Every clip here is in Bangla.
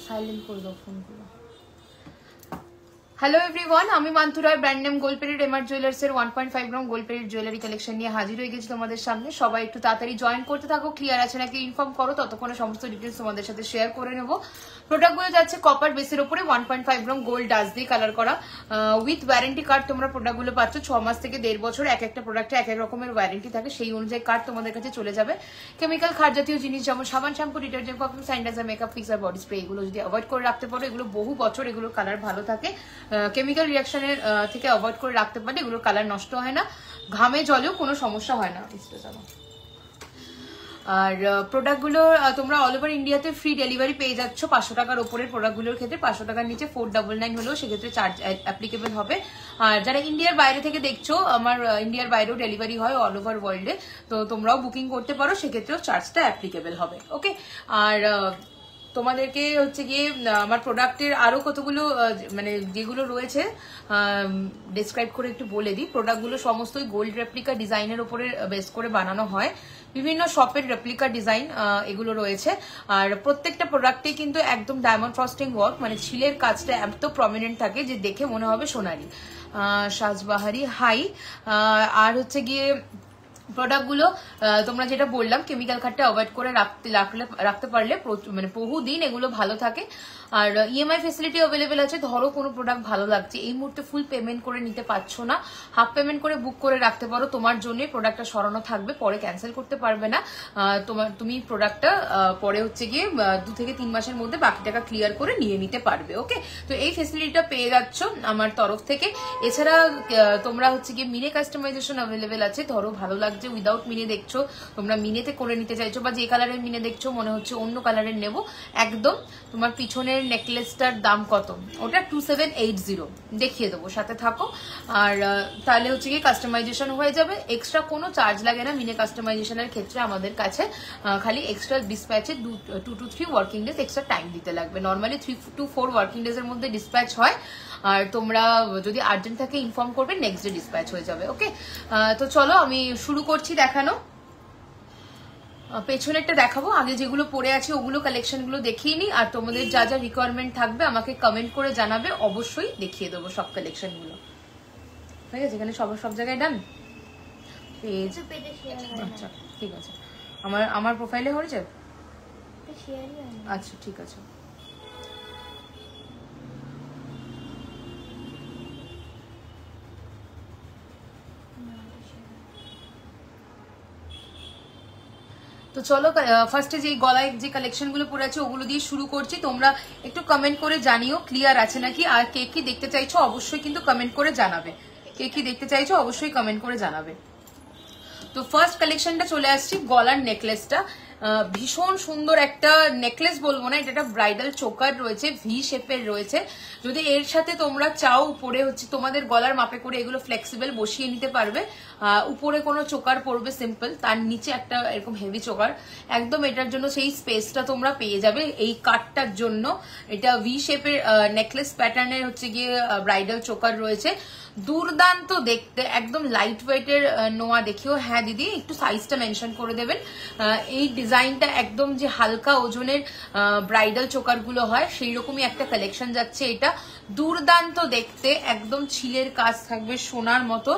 সাইলেন্ট করে দাও ফোনগুলো। হ্যালো এভরিওয়ান, আমি Mantu Roy, brand name gold পেরিড, এমআর জুয়েলার্স এর 1.5 গ্রাম গোল্ড পেরিড জুয়েলারি কালেকশন নিয়ে হাজির হয়ে গেছি তোমাদের সামনে। সবাই একটু তাড়াতাড়ি জয়েন করতে থাকো, ক্লিয়ার আছে নাকি ইনফর্ম করো, ততক্ষণে সমস্ত ডিটেলস তোমাদের সাথে শেয়ার করে নেবো। প্রোডাক্টগুলো যাচ্ছে কপার বেসের উপরে 1.5 গ্রাম গোল্ড ডাস দিয়ে কালার করা, উইথ ওয়ারেন্টি কার্ড। তোমরা প্রোডাক্টগুলো পাচ্ছ 6 মাস থেকে 1.5 বছর, এক একটা প্রোডাক্টে এক এক রকমের ওয়ারেন্টি থাকে, সেই অনুযায়ী কার্ড তোমাদের কাছে চলে যাবে। কেমিক্যাল খার জাতীয় জিনিস যেমন সাবান, shampoo, detergent, perfume, sanitiser, makeup fix আর বডি স্প্রে, এগুলো যদি অ্যাভয়েড করে রাখতে পারো, এগুলো বহু বছর এগুলোর কালার ভালো থাকে। কেমিক্যাল রিয়াকশনের থেকে অ্যাভয়েড করে রাখতে পারলে এগুলোর কালার নষ্ট হয় না, ঘামে জলেও কোনো সমস্যা হয় না। আর প্রোডাক্টগুলো তোমরা অল ওভার ইন্ডিয়াতে ফ্রি ডেলিভারি পেয়ে যাচ্ছ। 500 টাকার উপরের প্রোডাক্টগুলোর ক্ষেত্রে 500 টাকার নিচে 499 হলেও সেক্ষেত্রে চার্জ অ্যাপ্লিকেবল হবে। আর যারা ইন্ডিয়ার বাইরে থেকে দেখছো, আমার ইন্ডিয়ার বাইরেও ডেলিভারি হয় অল ওভার ওয়ার্ল্ডে, তো তোমরাও বুকিং করতে পারো, সেক্ষেত্রেও চার্জটা অ্যাপ্লিকেবল হবে। ওকে, আর তোমাদেরকে হচ্ছে গিয়ে আমার প্রোডাক্টের আরো কতগুলো মানে যেগুলো রয়েছে ডিসক্রাইব করে একটু বলে দিই। প্রোডাক্টগুলো সমস্তই গোল্ড রেপ্লিকা ডিজাইনের উপরে বেস করে বানানো হয়, বিভিন্ন শপের রেপ্লিকা ডিজাইন এগুলো রয়েছে। আর প্রত্যেকটা প্রোডাক্টে কিন্তু একদম ডায়মন্ড ফ্রস্টিং ওয়ার্ক, মানে ছিলের কাজটা এত প্রমিনেন্ট থাকে যে দেখে মনে হবে সোনালি। সাজবাহারি হাই। আর হচ্ছে গিয়ে প্রোডাক্টগুলো তোমরা যেটা বললাম, কেমিক্যাল খাটটা অ্যাভয়েড করে রাখতে পারলে মানে বহুদিন এগুলো ভালো থাকে। আর ইএমআই ফেসিলিটি অ্যাভেলেবেল আছে। ধরো কোনো প্রোডাক্ট ভালো লাগছে, এই মুহূর্তে ফুল পেমেন্ট করে নিতে পারছো না, হাফ পেমেন্ট করে বুক করে রাখতে পারো, তোমার জন্য প্রোডাক্টটা সরানো থাকবে, পরে ক্যান্সেল করতে পারবে না। তুমি প্রোডাক্টটা পরে হচ্ছে গিয়ে 2 থেকে 3 মাসের মধ্যে বাকি টাকা ক্লিয়ার করে নিয়ে নিতে পারবে। ওকে, তো এই ফেসিলিটিটা পেয়ে যাচ্ছ আমার তরফ থেকে। এছাড়া তোমরা হচ্ছে গিয়ে মিনে কাস্টমাইজেশন অ্যাভেলেবেল আছে। ধরো ভালো লাগছে উইদাউট মিনে দেখছো, তোমরা মিনেতে করে নিতে চাইছো, বা যে কালারের মিনে দেখছো মনে হচ্ছে অন্য কালারের নেবো, একদম তোমার পিছনের নেকলেসটার দাম কত, ওটা 2780 দেখিয়ে দেবো, সাথে থাকো। আর তাহলে হচ্ছে কি কাস্টমাইজেশন হয়ে যাবে, এক্সট্রা কোনো চার্জ লাগে না মিনে কাস্টমাইজেশনের ক্ষেত্রে আমাদের কাছে। খালি এক্সট্রা ডিসপ্যাচে 2 to 3 working days extra time দিতে লাগবে। নর্মালি 3 to 4 ওয়ার্কিং ডেজ এর মধ্যে ডিসপ্যাচ হয়, আর তোমরা যদি আর্জেন্ট থাকে ইনফর্ম করবে, নেক্সট ডে ডিসপ্যাচ হয়ে যাবে। ওকে, তো চলো আমি শুরু করছি দেখানো। পেছনেরটা দেখাবো, আগে যেগুলো পরে আছে ওগুলো কালেকশন গুলো দেখিয়ে নি। আর তোমাদের যা যা রিকোয়ারমেন্ট থাকবে আমাকে কমেন্ট করে জানাবে, অবশ্যই দেখিয়ে দেবো সব কালেকশন গুলো। ঠিক আছে, এখানে সব জায়গায় ডান পেজ। আচ্ছা ঠিক আছে, আমার প্রোফাইলে হয়ে যাবে। আচ্ছা ঠিক আছে। তো চলো ফার্স্টে যে গলায় যে কালেকশন গুলো পরে আছে ওগুলো দিয়ে শুরু করছি। তোমরা একটু কমেন্ট করে জানিও ক্লিয়ার আছে নাকি, আর কে কি দেখতে চাইছো অবশ্যই কিন্তু কমেন্ট করে জানাবে, কে কি দেখতে চাইছো অবশ্যই কমেন্ট করে জানাবে। তো ফার্স্ট কালেকশনটা চলে আসছি, গলার নেকলেসটা ভীষণ সুন্দর একটা নেকলেস বলবো না, এটা একটা ব্রাইডাল চোকার রয়েছে, ভি শেপের রয়েছে। যদি এর সাথে তোমরা চাও উপরে হচ্ছে তোমাদের গলার মাপে করে এগুলো ফ্লেক্সিবল বসিয়ে নিতে পারবে, উপরে কোনো চোকার পড়বে সিম্পল, তার নিচে একটা এরকম হেভি চোকার, একদম এটার জন্য সেই স্পেসটা তোমরা পেয়ে যাবে এই কাটটার জন্য। এটা ভি শেপের নেকলেস প্যাটার্নের হচ্ছে গিয়ে ব্রাইডাল চোকার রয়েছে, দুর্দান্ত দেখতে, একদম লাইট ওয়েটের নোয়া দেখিও। হ্যাঁ দিদি একটু সাইজটা মেনশন করে দেবেন। এই ডিজাইনটা একদম যে হালকা ওজনের ব্রাইডাল চোকার গুলো হয় সেই রকমই একটা কালেকশন যাচ্ছে এটা, দুর্দান্ত দেখতে, একদম ছিলের কাজ থাকবে সোনার মতো।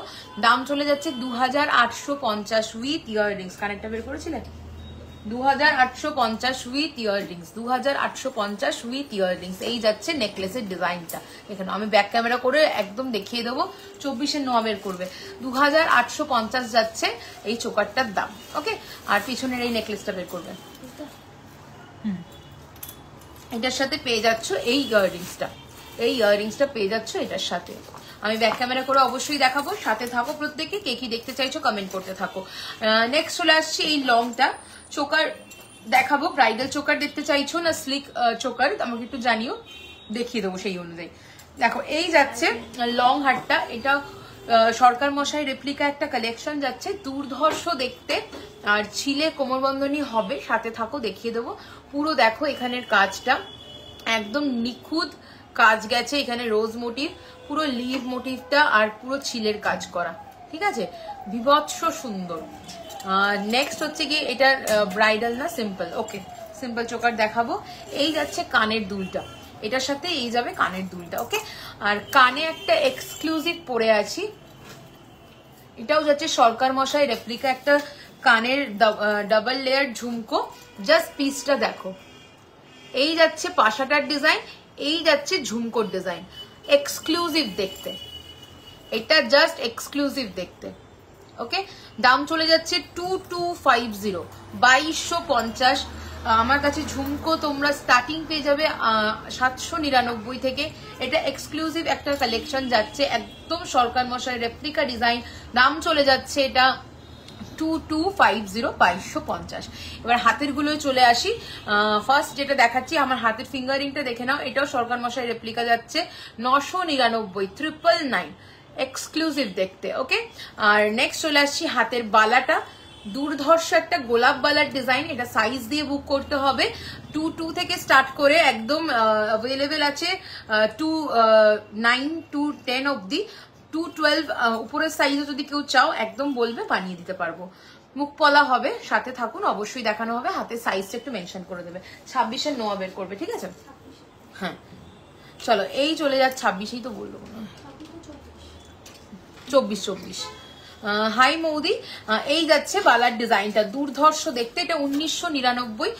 দাম চলে যাচ্ছে 2850 উইথ ইয়াররিংস। কানেক্টটা বের করেছিলেন 2850 উইথ ইয়াররিংস, 2850 উইথ ইয়াররিংস। এই যাচ্ছে নেকলেসের ডিজাইনটা। এখানে আমি ব্যাক ক্যামেরা করে একদম দেখিয়ে দেবো, 24-এর নোয়া বের করবে। 2850 যাচ্ছে এই চোকারটার দাম। ওকে, আর পিছনের এই নেকলেসটা বের করবে, এটার সাথে পেয়ে যাচ্ছ এই ইয়াররিংসটা, এই ইয়াররিংসটা পেয়ে যাচ্ছ এটার সাথে। আমি ব্যাক ক্যামেরা করে অবশ্যই দেখাবো, সাথে থাকো প্রত্যেকে, কে কি দেখতে চাইছো কমেন্ট করতে থাকো। নেক্সট চলে আসছে এই লংটা চোকার দেখাবো। ব্রাইডাল চোকার দেখতে চাইছো না স্লিক চোকার আমাকে একটু জানিও, দেখিয়ে দেবো সেই অনুযায়ী। দেখো এই যাচ্ছে লং হারটা, এটা সরকার মশাই রেপ্লিকা একটা কালেকশন যাচ্ছে, দুর্ধর্ষ দেখতে, আর ছিলে কোমরবন্ধনী হবে, সাথে থাকো দেখিয়ে দেবো। পুরো দেখো এখানের কাজটা একদম নিখুঁত কাজ গেছে, এখানে রোজ মোটিভ, পুরো লিভ মোটিভটা আর পুরো ছিলের কাজ করা, ঠিক আছে, বিভৎস সুন্দর। নেক্সট হচ্ছে কি এটা ব্রাইডাল না সিম্পল, ওকে সিম্পল চোকার দেখাবো। এই যাচ্ছে কানের দুলটা, এটার সাথে এই যাবে কানের দুলটা। ওকে, আর কানে একটা এক্সক্লুসিভ পরে আছি, এটাও যাচ্ছে সরকার মশাই রেপ্লিকা একটা কানের ডাবল লেয়ার ঝুমকো। জাস্ট পিসটা দেখো, এই যাচ্ছে পাশাটার ডিজাইন, এই যাচ্ছে ঝুমকোর ডিজাইন, এক্সক্লুসিভ দেখতে, এটা জাস্ট এক্সক্লুসিভ দেখতে। ওকে, দাম চলে যাচ্ছে 2250, 2250। আমার কাছে ঝুমকো তোমরা স্টার্টিং পেয়ে যাবে 799 থেকে। এটা এক্সক্লুসিভ একটা কালেকশন যাচ্ছে, একদম সরকার মশাই রেপ্লিকা ডিজাইন। দাম চলে যাচ্ছে এটা 2250, 2250। এবার হাতের গুলোয় চলে আসি। ফার্স্ট যেটা দেখাচ্ছি, আমার হাতের ফিঙ্গারিংটা দেখে নাও, এটাও সরকার মশাই রেপ্লিকা যাচ্ছে 999, 999, এক্সক্লুসিভ দেখতে। ওকে, আর নেক্সট চলে আসছি হাতের বালাটা, দুর্ধর্ষ একটা গোলাপ বালার ডিজাইন। এটা সাইজ দিয়ে বুক করতে হবে, 22 থেকে স্টার্ট করে একদম অ্যাভেলেবেল আছে 29 to 10 অব্দি, 212 উপরের সাইজে যদি কেউ চাও একদম বলবে, বানিয়ে দিতে পারবো। মুখ পলা হবে, সাথে থাকুন, অবশ্যই দেখানো হবে। হাতের সাইজটা একটু মেনশন করে দেবে, 26-এর নোয়া বের করবে, ঠিক আছে? হ্যাঁ চলো, এই চলে যাচ্ছে 26-এই তো বললো, 24। হাই মৌদি, এই যাচ্ছে বালার ডিজাইনটা, দুর্ধর্ষ দেখতে। এটা 1999,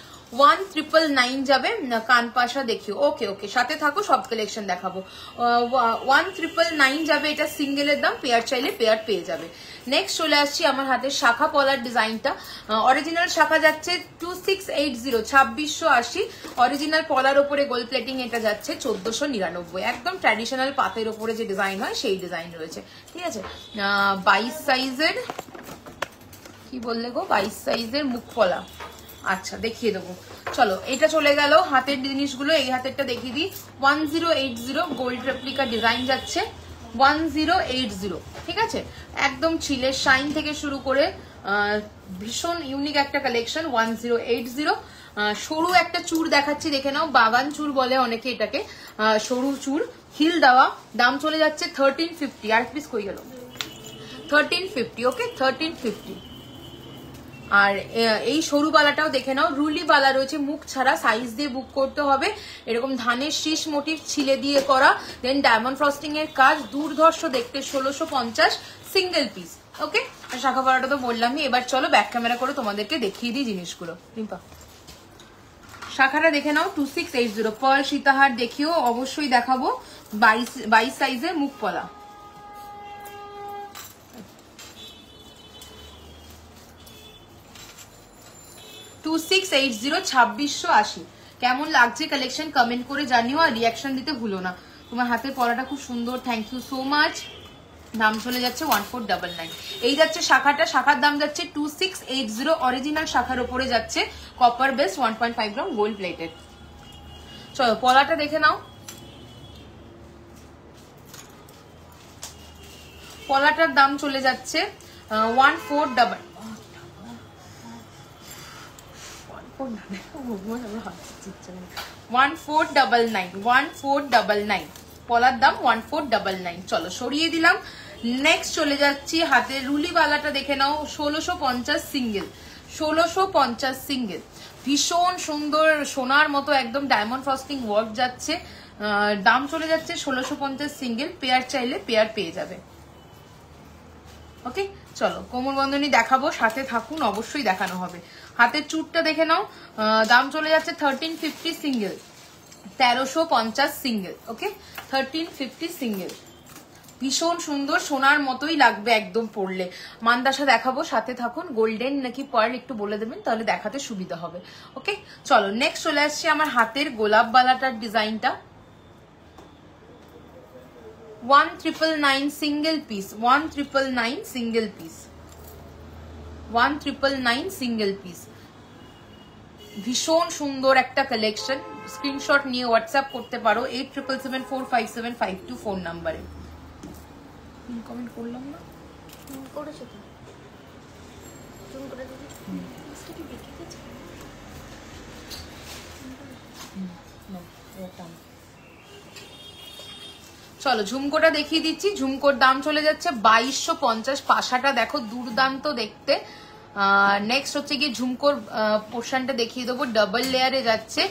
1999 যাবে। কান পাশা দেখিও। ওকে ওকে, সাথে থাকো, সব কালেকশন দেখাবো। 1999 যাবে, এটা সিঙ্গেলের দাম, পেয়ার চাইলে পেয়ার পেয়ে যাবে। নেক্সট চলে আসছি আমার হাতের শাখা পলার ডিজাইনটা। অরিজিনাল শাখা যাচ্ছে 2680, 2680। অরিজিনাল পলার ওপরে গোল্ড প্লেটিং, এটা যাচ্ছে 1499। একদম ট্র্যাডিশনাল পাতের ওপরে যে ডিজাইন হয় সেই ডিজাইন রয়েছে, ঠিক আছে? 22 সাইজের, কি বললে গো, 22 সাইজের মুখ পলা। আচ্ছা, দেখিয়ে দেবো। চলো, এটা চলে গেল হাতের জিনিসগুলো। এই হাতেরটা দেখিয়ে দিই, 1080 গোল্ড রেপ্লিকা ডিজাইন যাচ্ছে, 1080, ঠিক আছে? একদম চিলের শাইন থেকে শুরু করে ভীষণ ইউনিক একটা কালেকশন, 1080। সরু একটা চূড় দেখাচ্ছি, দেখে নাও, বাগান চূড় বলে অনেকে এটাকে, সরু চূড়, হিল দেওয়া। দাম চলে যাচ্ছে 1350। আর প্লিজ কই গেল, 1350। ওকে, 1350। আর এই সরু বালাটাও দেখে নাও, রুলি বালা রয়েছে, মুখ ছাড়া, সাইজ দিয়ে বুক করতে হবে। এরকম ধানের শীষ মোটিভ ছিলে দিয়ে করা, দেন ডায়মন্ড ফ্রস্টিং এর কাজ, দুর্ধর্ষ দেখতে, 1650, সিঙ্গেল পিস। ওকে, আর শাখা পলাটা তো বললামই। এবার চলো ব্যাক ক্যামেরা করে তোমাদেরকে দেখিয়ে দিই জিনিসগুলো। রিম্পা, শাখাটা দেখে নাও, 2680 পার্ল সীতাহার দেখিও, অবশ্যই দেখাবো। 22 সাইজের মুখ পলা। টু 2680। কেমন লাগছে কালেকশন কমেন্ট করে জানিও, আর রিয়াকশন দিতে ভুলো না। তোমার হাতের পলাটা খুব সুন্দর, থ্যাংক ইউ সো মাচ। দাম চলে যাচ্ছে 1499। এই যাচ্ছে শাখাটা, শাখার দাম যাচ্ছে 2680। অরিজিনাল শাখার উপরে যাচ্ছে, copper base, 1.5 gram gold plated. চলো পলাটা দেখে নাও। পলাটার দাম চলে যাচ্ছে 1499। 1499 পলার দাম, 1499। চলো সরিয়ে দিলাম। নেক্সট চলে যাচ্ছি হাতের রুলিওয়ালাটা দেখে নাও, 1650 সিঙ্গেল, 1650 সিঙ্গেল, ভীষণ সুন্দর সোনার মতো একদম ডায়মন্ড ফ্রস্টিং ওয়ার্ক যাচ্ছে। দাম চলে যাচ্ছে 1650 সিঙ্গেল, পেয়ার চাইলে পেয়ার পেয়ে যাবে। ওকে, চলো কোমর বন্ধনী দেখাবো, সাথে থাকুন, অবশ্যই দেখানো হবে। হাতের চুটটা দেখে নাও, দাম চলে যাচ্ছে 1350 সিঙ্গেল, 1350 সিঙ্গেল। ওকে, 1350 সিঙ্গেল, ভীষণ সুন্দর, সোনার মতোই লাগবে একদম পরলে। মান্দাসা দেখাবো, সাথে থাকুন। গোল্ডেন নাকি পার্ল একটু বলে দেবেন, তাহলে দেখাতে সুবিধা হবে। ওকে, চলো নেক্সট চলে আসছে আমার হাতের গোলাপ বালাটার ডিজাইনটা। 1999 single piece, 1999 single piece, 1999 single piece. ভীষণ সুন্দর একটা কালেকশন। স্ক্রিনশট নিয়ে হোয়াটসঅ্যাপ করতে পারো 8777452524 নাম্বারে। কমেন্ট করলাম না, করেছো তো, জুম করে দিবি। আজকে কি দেখে গেছে চলো ঝুমকোটা দেখিয়ে দিচ্ছি। ঝুমকোর দাম চলে যাচ্ছে 2250। পাশাটা দেখো, দুর্দান্ত দেখতে, নেক্সট হচ্ছে গিয়ে ঝুমকোর পোর্শনটা দেখিয়ে দেবো, ডাবল লেয়ারে যাচ্ছে,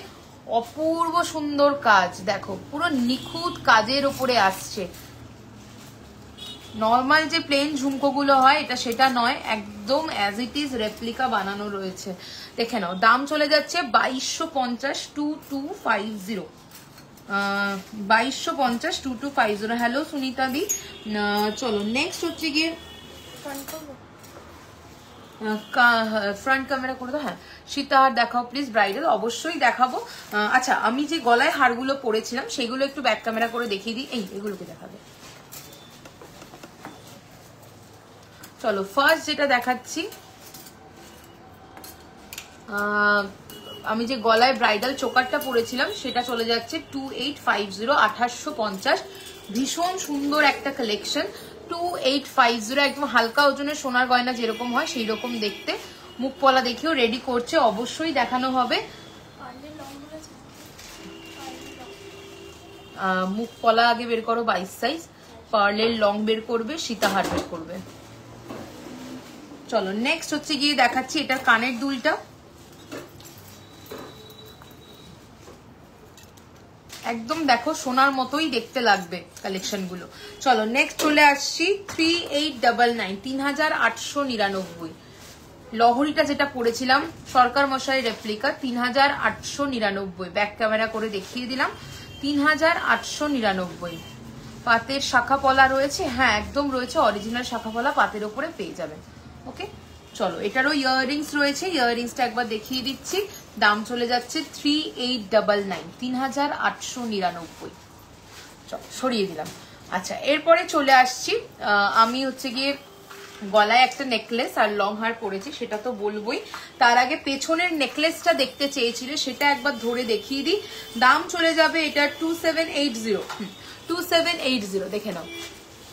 অপূর্ব সুন্দর কাজ, দেখো পুরো নিখুঁত কাজের উপরে আসছে। নর্মাল যে প্লেন ঝুমকোগুলো হয় এটা সেটা নয়, একদম অ্যাজ ইট ইজ রেপ্লিকা বানানো রয়েছে। দেখে নাও, দাম চলে যাচ্ছে 2250, 2250, 2250, 2250। হ্যালো সুনিতা দি। চলো নেক্সট হচ্ছে গিয়ে ফ্রন্ট ক্যামেরা করে দাও। হ্যাঁ, সীতাহার দেখাও প্লিজ, ব্রাইডাল অবশ্যই দেখাবো। আচ্ছা, আমি যে গলায় হারগুলো পরেছিলাম সেগুলো একটু ব্যাক ক্যামেরা করে দেখিয়ে দিই। এগুলোকে দেখাবে। চলো ফার্স্ট যেটা দেখাচ্ছি, আমি যে গলায় ব্রাইডাল চোকারটা পরেছিলাম সেটা চলে যাচ্ছে 2850, 2850। ভীষণ সুন্দর একটা কালেকশন, 2850, একদম হালকা ওজনের সোনার গয়না যেরকম হয় সেই রকম দেখতে। মুখ পলা দেখিও রেডি করছে, অবশ্যই দেখানো হবে। মুখ পলা আগে বের করো 22 সাইজ, পার্লের লং বের করবে, সীতাহার বের করবে। চলো নেক্সট হচ্ছে গিয়ে দেখাচ্ছি এটার কানের দুলটা, একদম দেখো সোনার মতোই দেখতে লাগবে কালেকশন গুলো। চলো নেক্সট চলে আসছি 3899, 3899। লহরিটা যেটা পড়েছিলাম সরকার মশাই রেপ্লিকা, 3899। ব্যাক ক্যামেরা করে দেখিয়ে দিলাম, 3899। পাতের শাখা পলা রয়েছে, হ্যাঁ একদম রয়েছে, অরিজিনাল শাখা পলা পাতের ওপরে পেয়ে যাবেন। ওকে, চলো এটারও ইয়াররিংস রয়েছে, ইয়াররিংসটা একবার দেখিয়ে দিচ্ছি। দাম চলে যাচ্ছে 3899, 3899। চলো সরিয়ে দিলাম। আচ্ছা, এরপরে চলে আসছি, আমি হচ্ছে গিয়ে গলায় একটা নেকলেস আর লং হার পরেছি, সেটা তো বলবোই। তার আগে পেছনের নেকলেসটা দেখতে চেয়েছিলে, সেটা একবার ধরে দেখিয়ে দিই। দাম চলে যাবে এটা 2780, 2780। দেখে নাও,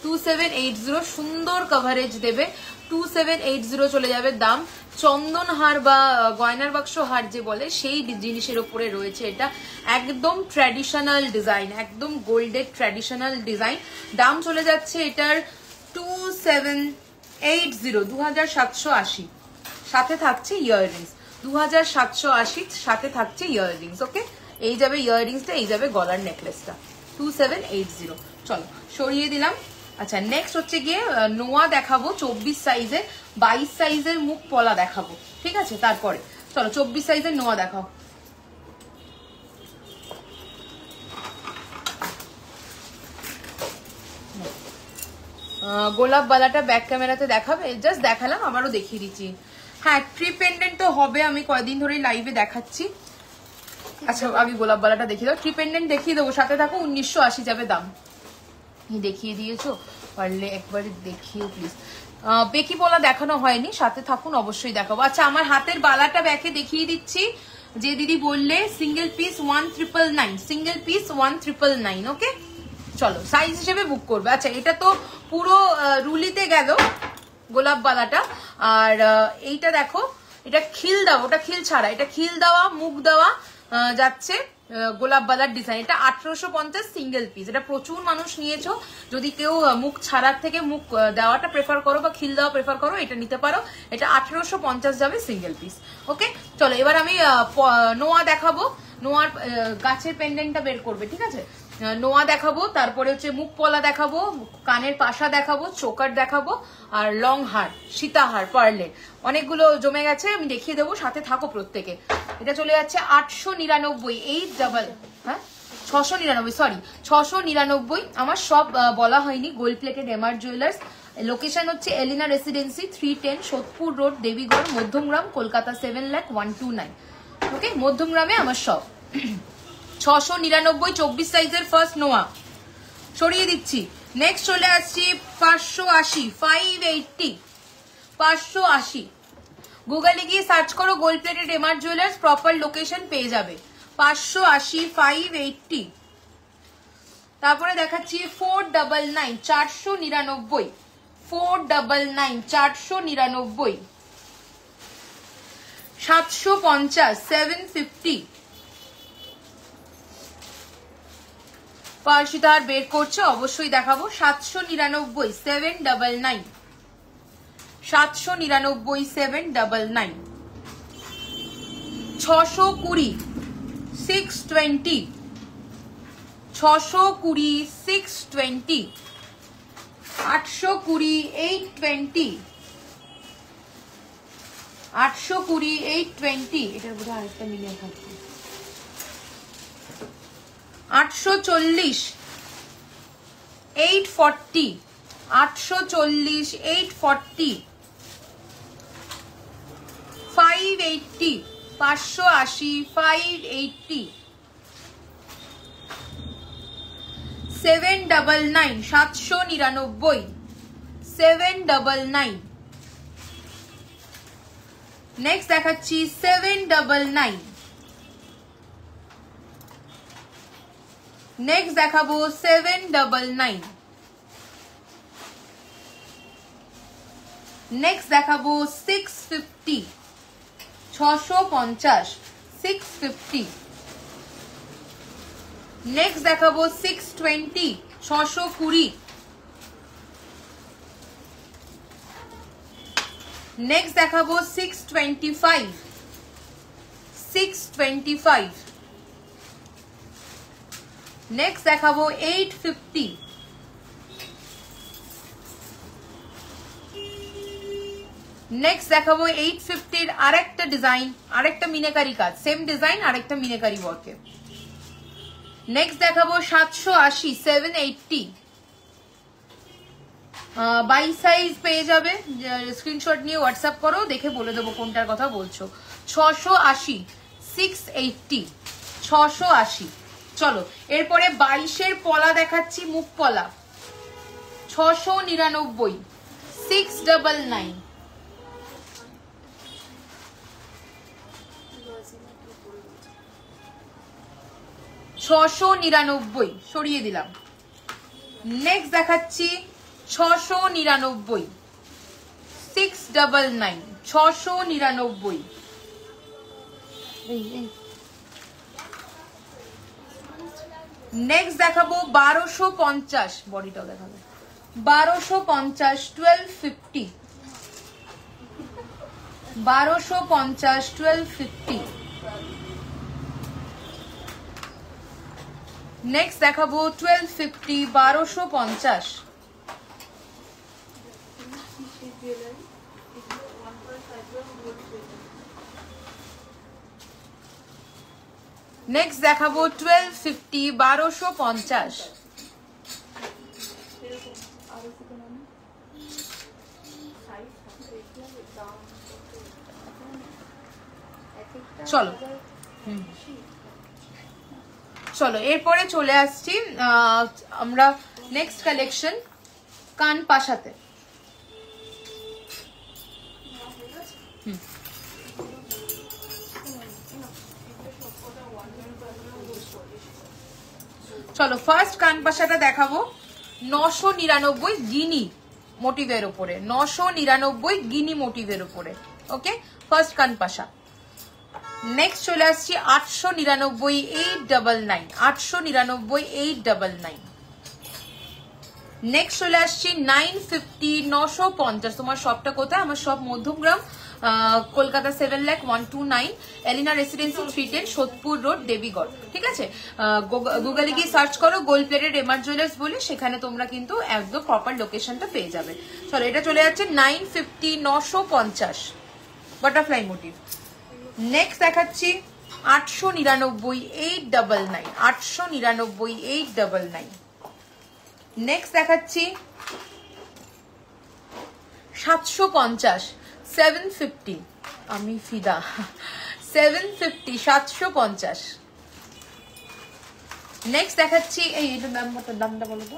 2780, সুন্দর কভারেজ দেবে। 2780 চলে যাবে দাম। চন্দন হার বা গয়নার বাক্স হার যে বলে সেই জিনিসের উপরে রয়েছে এটা, একদম ট্র্যাডিশনাল ডিজাইন, একদম গোল্ডের ট্র্যাডিশনাল ডিজাইন। দাম চলে যাচ্ছে এটার 2780, 2780। সাথে থাকছে ইয়াররিংস, 2780 সাথে থাকছে ইয়াররিংস। ওকে, এই যাবে ইয়াররিংসটা, এই যাবে গলার নেকলেসটা, 2780। চলো সরিয়ে দিলাম। আচ্ছা নেক্সট হচ্ছে গিয়ে নোয়া দেখাবো 24 সাইজের, 22 সাইজের মুখ পলা দেখাবো, ঠিক আছে? তারপরে চলো 24 সাইজের নোয়া দেখাও। গোলাপ বালাটা ব্যাক ক্যামেরাতে দেখাবে, জাস্ট দেখালাম, আবারও দেখিয়ে দিচ্ছি। হ্যাঁ, ট্রি পেন্ডেন্ট তো হবে, আমি কয়েকদিন ধরে লাইভে দেখাচ্ছি। আচ্ছা আগে গোলাপ বালাটা দেখিয়ে দাও, ট্রি পেন্ডেন্ট দেখিয়ে দেবো, সাথে থাকো। 1980 যাবে দাম। দেখিয়ে দিয়েছো, পারলে একবার দেখিও প্লিজ। বেকি পলা দেখানো হয়নি, সাথে থাকুন, অবশ্যই দেখাবো। আচ্ছা, আমার হাতের বালাটা ব্যাকে দেখিয়ে দিচ্ছি। যে দিদি বললে সিঙ্গেল পিস 1999, সিঙ্গেল পিস 1999। ওকে, চলো সাইজ হিসেবে বুক করবে। আচ্ছা, এটা তো পুরো রুলিতে গেল গোলাপ বালাটা। আর এইটা দেখো, এটা খিল দেওয়া, ওটা খিল ছাড়া, এটা খিল দেওয়া, মুখ দেওয়া যাচ্ছে গোলাপ বালার ডিজাইন। এটা 1850 সিঙ্গেল পিস। এটা প্রচুর মানুষ নিয়েছো। যদি কেউ মুখ ছাড়ার থেকে মুখ দেওয়াটা প্রেফার করো বা খিল দেওয়া প্রেফার করো, এটা নিতে পারো। এটা 1850 যাবে সিঙ্গেল পিস। ওকে, চলো এবার আমি নোয়া দেখাবো। নোয়ার গাছের পেন্ডেন্টটা বের করবে, ঠিক আছে? নোয়া দেখাবো, তারপরে হচ্ছে মুখ পলা দেখাবো, কানের পাশা দেখাবো, চোকার দেখাবো, আর লং হার, সীতাহার, পার্লের। অনেকগুলো জমে গেছে, আমি দেখিয়ে দেবো, সাথে থাকো প্রত্যেকে। এটা চলে যাচ্ছে 899, হ্যাঁ 699, সরি 699। আমার সব বলা হয়নি। Gold plated MR jewellers, location হচ্ছে এলিনা রেসিডেন্সি, 310 সোদপুর রোড, দেবীগড়, মধ্যমগ্রাম, কলকাতা 7,01,229। ওকে, মধ্যমগ্রামে আমার সব। 699, 24 সাইজের ফার্স্ট নোয়া সরিয়ে দিচ্ছি। নেক্সট চলে আসছি 580, 580, 580। গুগলে গিয়ে সার্চ করো gold plated MR jewellers, proper location পেয়ে যাবে। 580, 580। তারপরে দেখাচ্ছি 499, 499, 499, 499, 750, 750। পার্শিতার বের করছে, অবশ্যই দেখাবো। 799, 799, 799 799, 620 620, 620 620, 820 820, 820 820, এটার বোধ হয় আরেকটা মিলিয়ে থাকবে, 840 840, 840 840, 580 580, 580, 799 799, 799, নেক্সট দেখাচ্ছি 799, নেক্সট দেখাবো 799, নেক্সট দেখাবো 650 650, 650, নেক্সট দেখাবো 620 620, নেক্সট দেখাবো 625 625, নেক্সট দেখাবো 850, নেক্সট দেখাবো 850 এর আরেকটা ডিজাইন, আরেকটা মিনাকারি কাজ, সেম ডিজাইন আরেকটা মিনাকারি ওয়ার্কে। নেক্সট দেখাবো 780 780, 22 সাইজ পেয়ে যাবে, স্ক্রিনশট নিয়ে হোয়াটসঅ্যাপ করো, দেখে বলে দেবো কোনটার কথা বলছো। 680 680, 680। চলো এরপরে 22 পলা দেখাচ্ছি, মুখ পলা 699 699, 699 সরিয়ে দিলাম। নেক্সট দেখাচ্ছি 699 699, 699। নেক্সট দেখাবো 1250, বডিটাও দেখাবো 1250 1250, 1250 1250। নেক্সট দেখাবো 1250 1250। নেক্সট দেখাবো 1250 1250। চলো চলো এরপরে চলে আসছি আমরা নেক্সট কালেকশন কান পাশাতে। চলো ফার্স্ট কান পাশাটা দেখাবো 999 গিনি মোটিভের উপরে, 999 গিনি মোটিভের উপরে। ওকে, ফার্স্ট কান পাশা। নেক্সট চলে আসছি 899 899, 899 899। নেক্সট চলে আসছি 950 950। তোমার শপটা কোথায়? আমার শপ মধ্যমগ্রাম, কলকাতা 7,01,129, এলিনা রেসিডেন্সি 310 সোদপুর রোড, দেবীগড়। ঠিক আছে, গুগলে গিয়ে সার্চ করো গোল্ড প্লেটেড এমআর জুয়েলার্স বলে, সেখানে তোমরা কিন্তু একদম প্রপার লোকেশনটা পেয়ে যাবে। চলো এটা চলে যাচ্ছে 950 950 বাটারফ্লাই মোটিভ। নেক্সট দেখাচ্ছি 899 899, 899 899। নেক্সট দেখাচ্ছি 750 750, আমি ফিদা 750 750। নেক্সট দেখাচ্ছি এই দামটা বলো তো,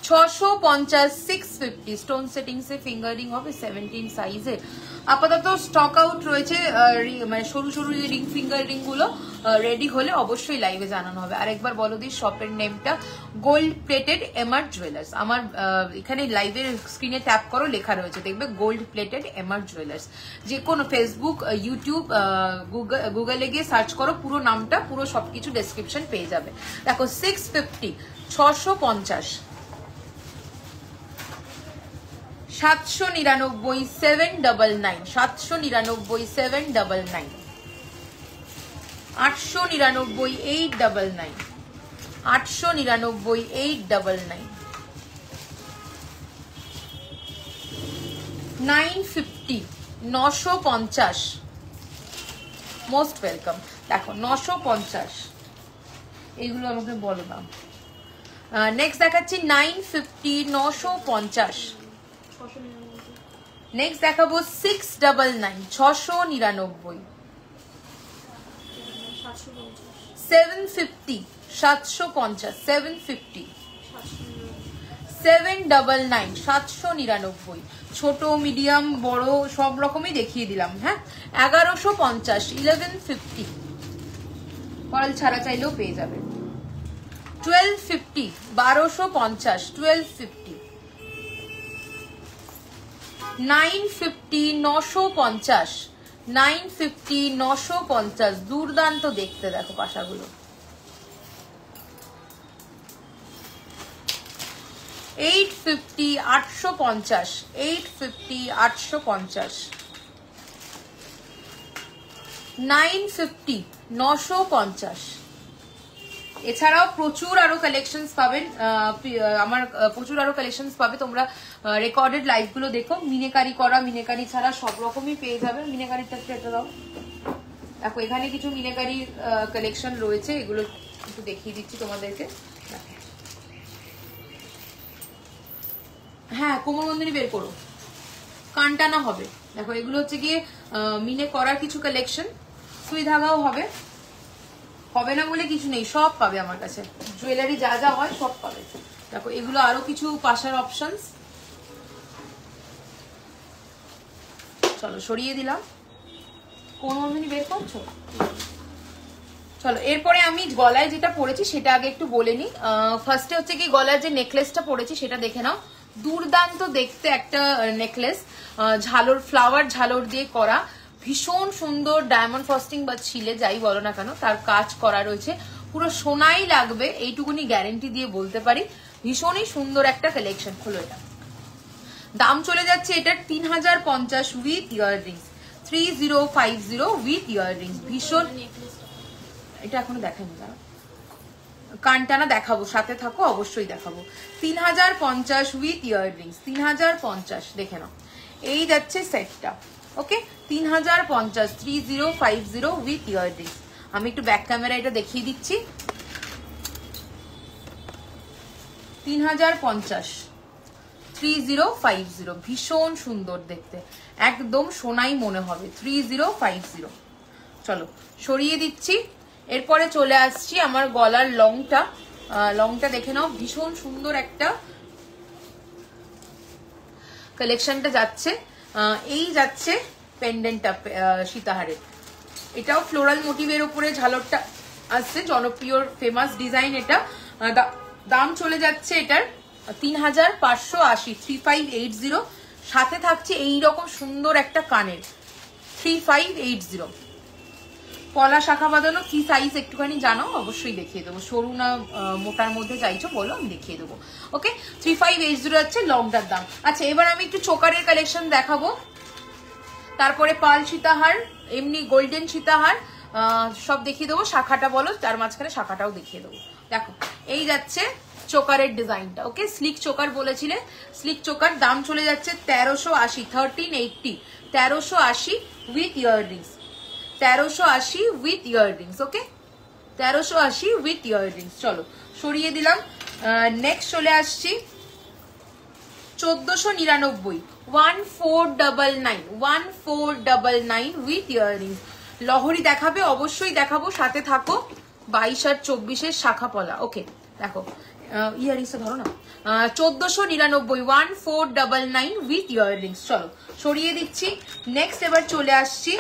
650 650। স্টোন সেটিংস এ ফিঙ্গারিং হবে 17 সাইজে। আপাতত স্টক আউট রয়েছে, মানে সরু সরু যে রিং ফিঙ্গার রিং গুলো রেডি হলে অবশ্যই লাইভে জানানো হবে। আরেকবার বলো দি শপের নেমটা, গোল্ড প্লেটেড এমআর জুয়েলার্স। আমার এখানে লাইভের স্ক্রিনে ট্যাপ করো, লেখা রয়েছে দেখবে গোল্ড প্লেটেড এমআর জুয়েলার্স। যে কোনো ফেসবুক ইউটিউব গুগলে গিয়ে সার্চ করো, পুরো নামটা পুরো সবকিছু ডেসক্রিপশন পেয়ে যাবে। দেখো 650 650, 799 799 799 799 899 899 899 899 950 950 মোস্ট ওয়েলকাম। দেখো 950 এইগুলো আমাকে বলো দাম। নেক্সট দেখাচ্ছি 950 950। নেক্সট দেখাবো 699 699 750 750 750 799 799 ছোট মিডিয়াম বড় সব রকমই দেখিয়ে দিলাম। হ্যাঁ 1150 1150 কল ছাড়া চাইলেও পেয়ে যাবে। 1250 1250 1250 950 950 950 950 দুর্দান্ত দেখতে দেখো পাশাগুলো। 850 850 850 850 950 950। এছাড়াও প্রচুর আরো কালেকশনস পাবেন, আমার প্রচুর আরো কালেকশনস পাবে। তোমরা রেকর্ডেড লাইভ গুলো দেখো, মিনেকারি করা মিনেকারি ছাড়া সব রকমই পেয়ে যাবে। মিনেকারিটা এটা দাও। দেখো এখানে কিছু মিনেকারি কালেকশন রয়েছে, এগুলো একটু দেখিয়ে দিচ্ছি তোমাদেরকে। হ্যাঁ কোমরবন্ধনী বের করো, কানটানা হবে। দেখো এগুলো হচ্ছে গিয়ে মিনে করার কিছু কালেকশন, সুই ধাগাও হবে, হবে না বলে কিছু নেই, সব পাবে আমার কাছে। জুয়েলারি যা যা হয় সব পাবে। দেখো এগুলো আরো কিছু পাশার অপশনস। চলো সরিয়ে দিলাম। কোমরবন্ধনী বের করছো? চলো এরপরে আমি গলায় যেটা পরেছি সেটা আগে একটু বলে নি। ফার্স্টে হচ্ছে কি গলায় যে নেকলেসটা পরেছি সেটা দেখে নাও। দুর্দান্ত দেখতে একটা নেকলেস, ঝালর ফ্লাওয়ার ঝালর দিয়ে করা, ভীষণ সুন্দর ডায়মন্ড ফ্রস্টিং বা ছিলে যাই বলো না কেন তার কাজ করা রয়েছে। পুরো সোনাই লাগবে এইটুকুনি গ্যারেন্টি দিয়ে বলতে পারি। ভীষণই সুন্দর একটা কালেকশন। খোলো এটা। দাম চলে যাচ্ছে এটার 3050 উইথ ইয়াররিংস, 3050 উইথ ইয়াররিংস। ভীষণ, এটা এখনো দেখাইনি, দাঁড়া কানটানা দেখাবো, সাথে থাকো অবশ্যই দেখাবো। 3050 উইথ ইয়াররিংস, 3050 দেখে নাও। এই যাচ্ছে সেটটা। ওকে 3050 3050 উইথ ইয়াররিংস। আমি একটু ব্যাক ক্যামেরা এটা দেখিয়ে দিচ্ছি। 3050 3050 ভীষণ সুন্দর দেখতে, একদম সোনাই মনে হবে। 3050। চলো সরিয়ে দিচ্ছি। এরপরে চলে আসছি আমার গলার লংটা। লংটা দেখে নাও, ভীষণ সুন্দর একটা কালেকশনটা যাচ্ছে। এই যাচ্ছে পেন্ডেন্টটা সীতাহারের, এটাও ফ্লোরাল মোটিভের উপরে ঝালরটা আসছে, জনপ্রিয় ফেমাস ডিজাইন এটা। দাম চলে যাচ্ছে এটার 3580 3580। সাথে থাকছে এইরকম সুন্দর একটা কানের 3580। পলা শাখা বাঁধানো কি সাইজ একটুখানি জানো অবশ্যই দেখিয়ে দেবো। সরু না মোটার মধ্যে চাইছো বলো, আমি দেখিয়ে দেবো। ওকে 3580 যাচ্ছে লংটার দাম। আচ্ছা এবার আমি একটু চোকারের কালেকশন দেখাবো, তারপরে পাল সীতাহার, এমনি গোল্ডেন সীতাহার সব দেখিয়ে দেবো। শাখাটা বলো, তার মাঝখানে শাখাটাও দেখিয়ে দেবো। দেখো এই যাচ্ছে চোকারের ডিজাইনটা। ওকে স্লিক চোকার বলেছিলে, স্লিক চোকার। দাম চলে যাচ্ছে 1380 1380 1380 with earrings, 1380 with earrings. Okay 1380 with earrings. চলো সরিয়ে দিলাম। নেক্সট চলে আসছি 1499 1499 1499 উইথ ইয়াররিংস। লহরি দেখাবে অবশ্যই দেখাবো, সাথে থাকো। 22 আর 24 শাখা পলা। ওকে দেখো ইয়াররিংসটা ধরো না। 1499 1499 উইথ ইয়াররিংস। চলো সরিয়ে দিচ্ছি। নেক্সট এবার চলে আসছি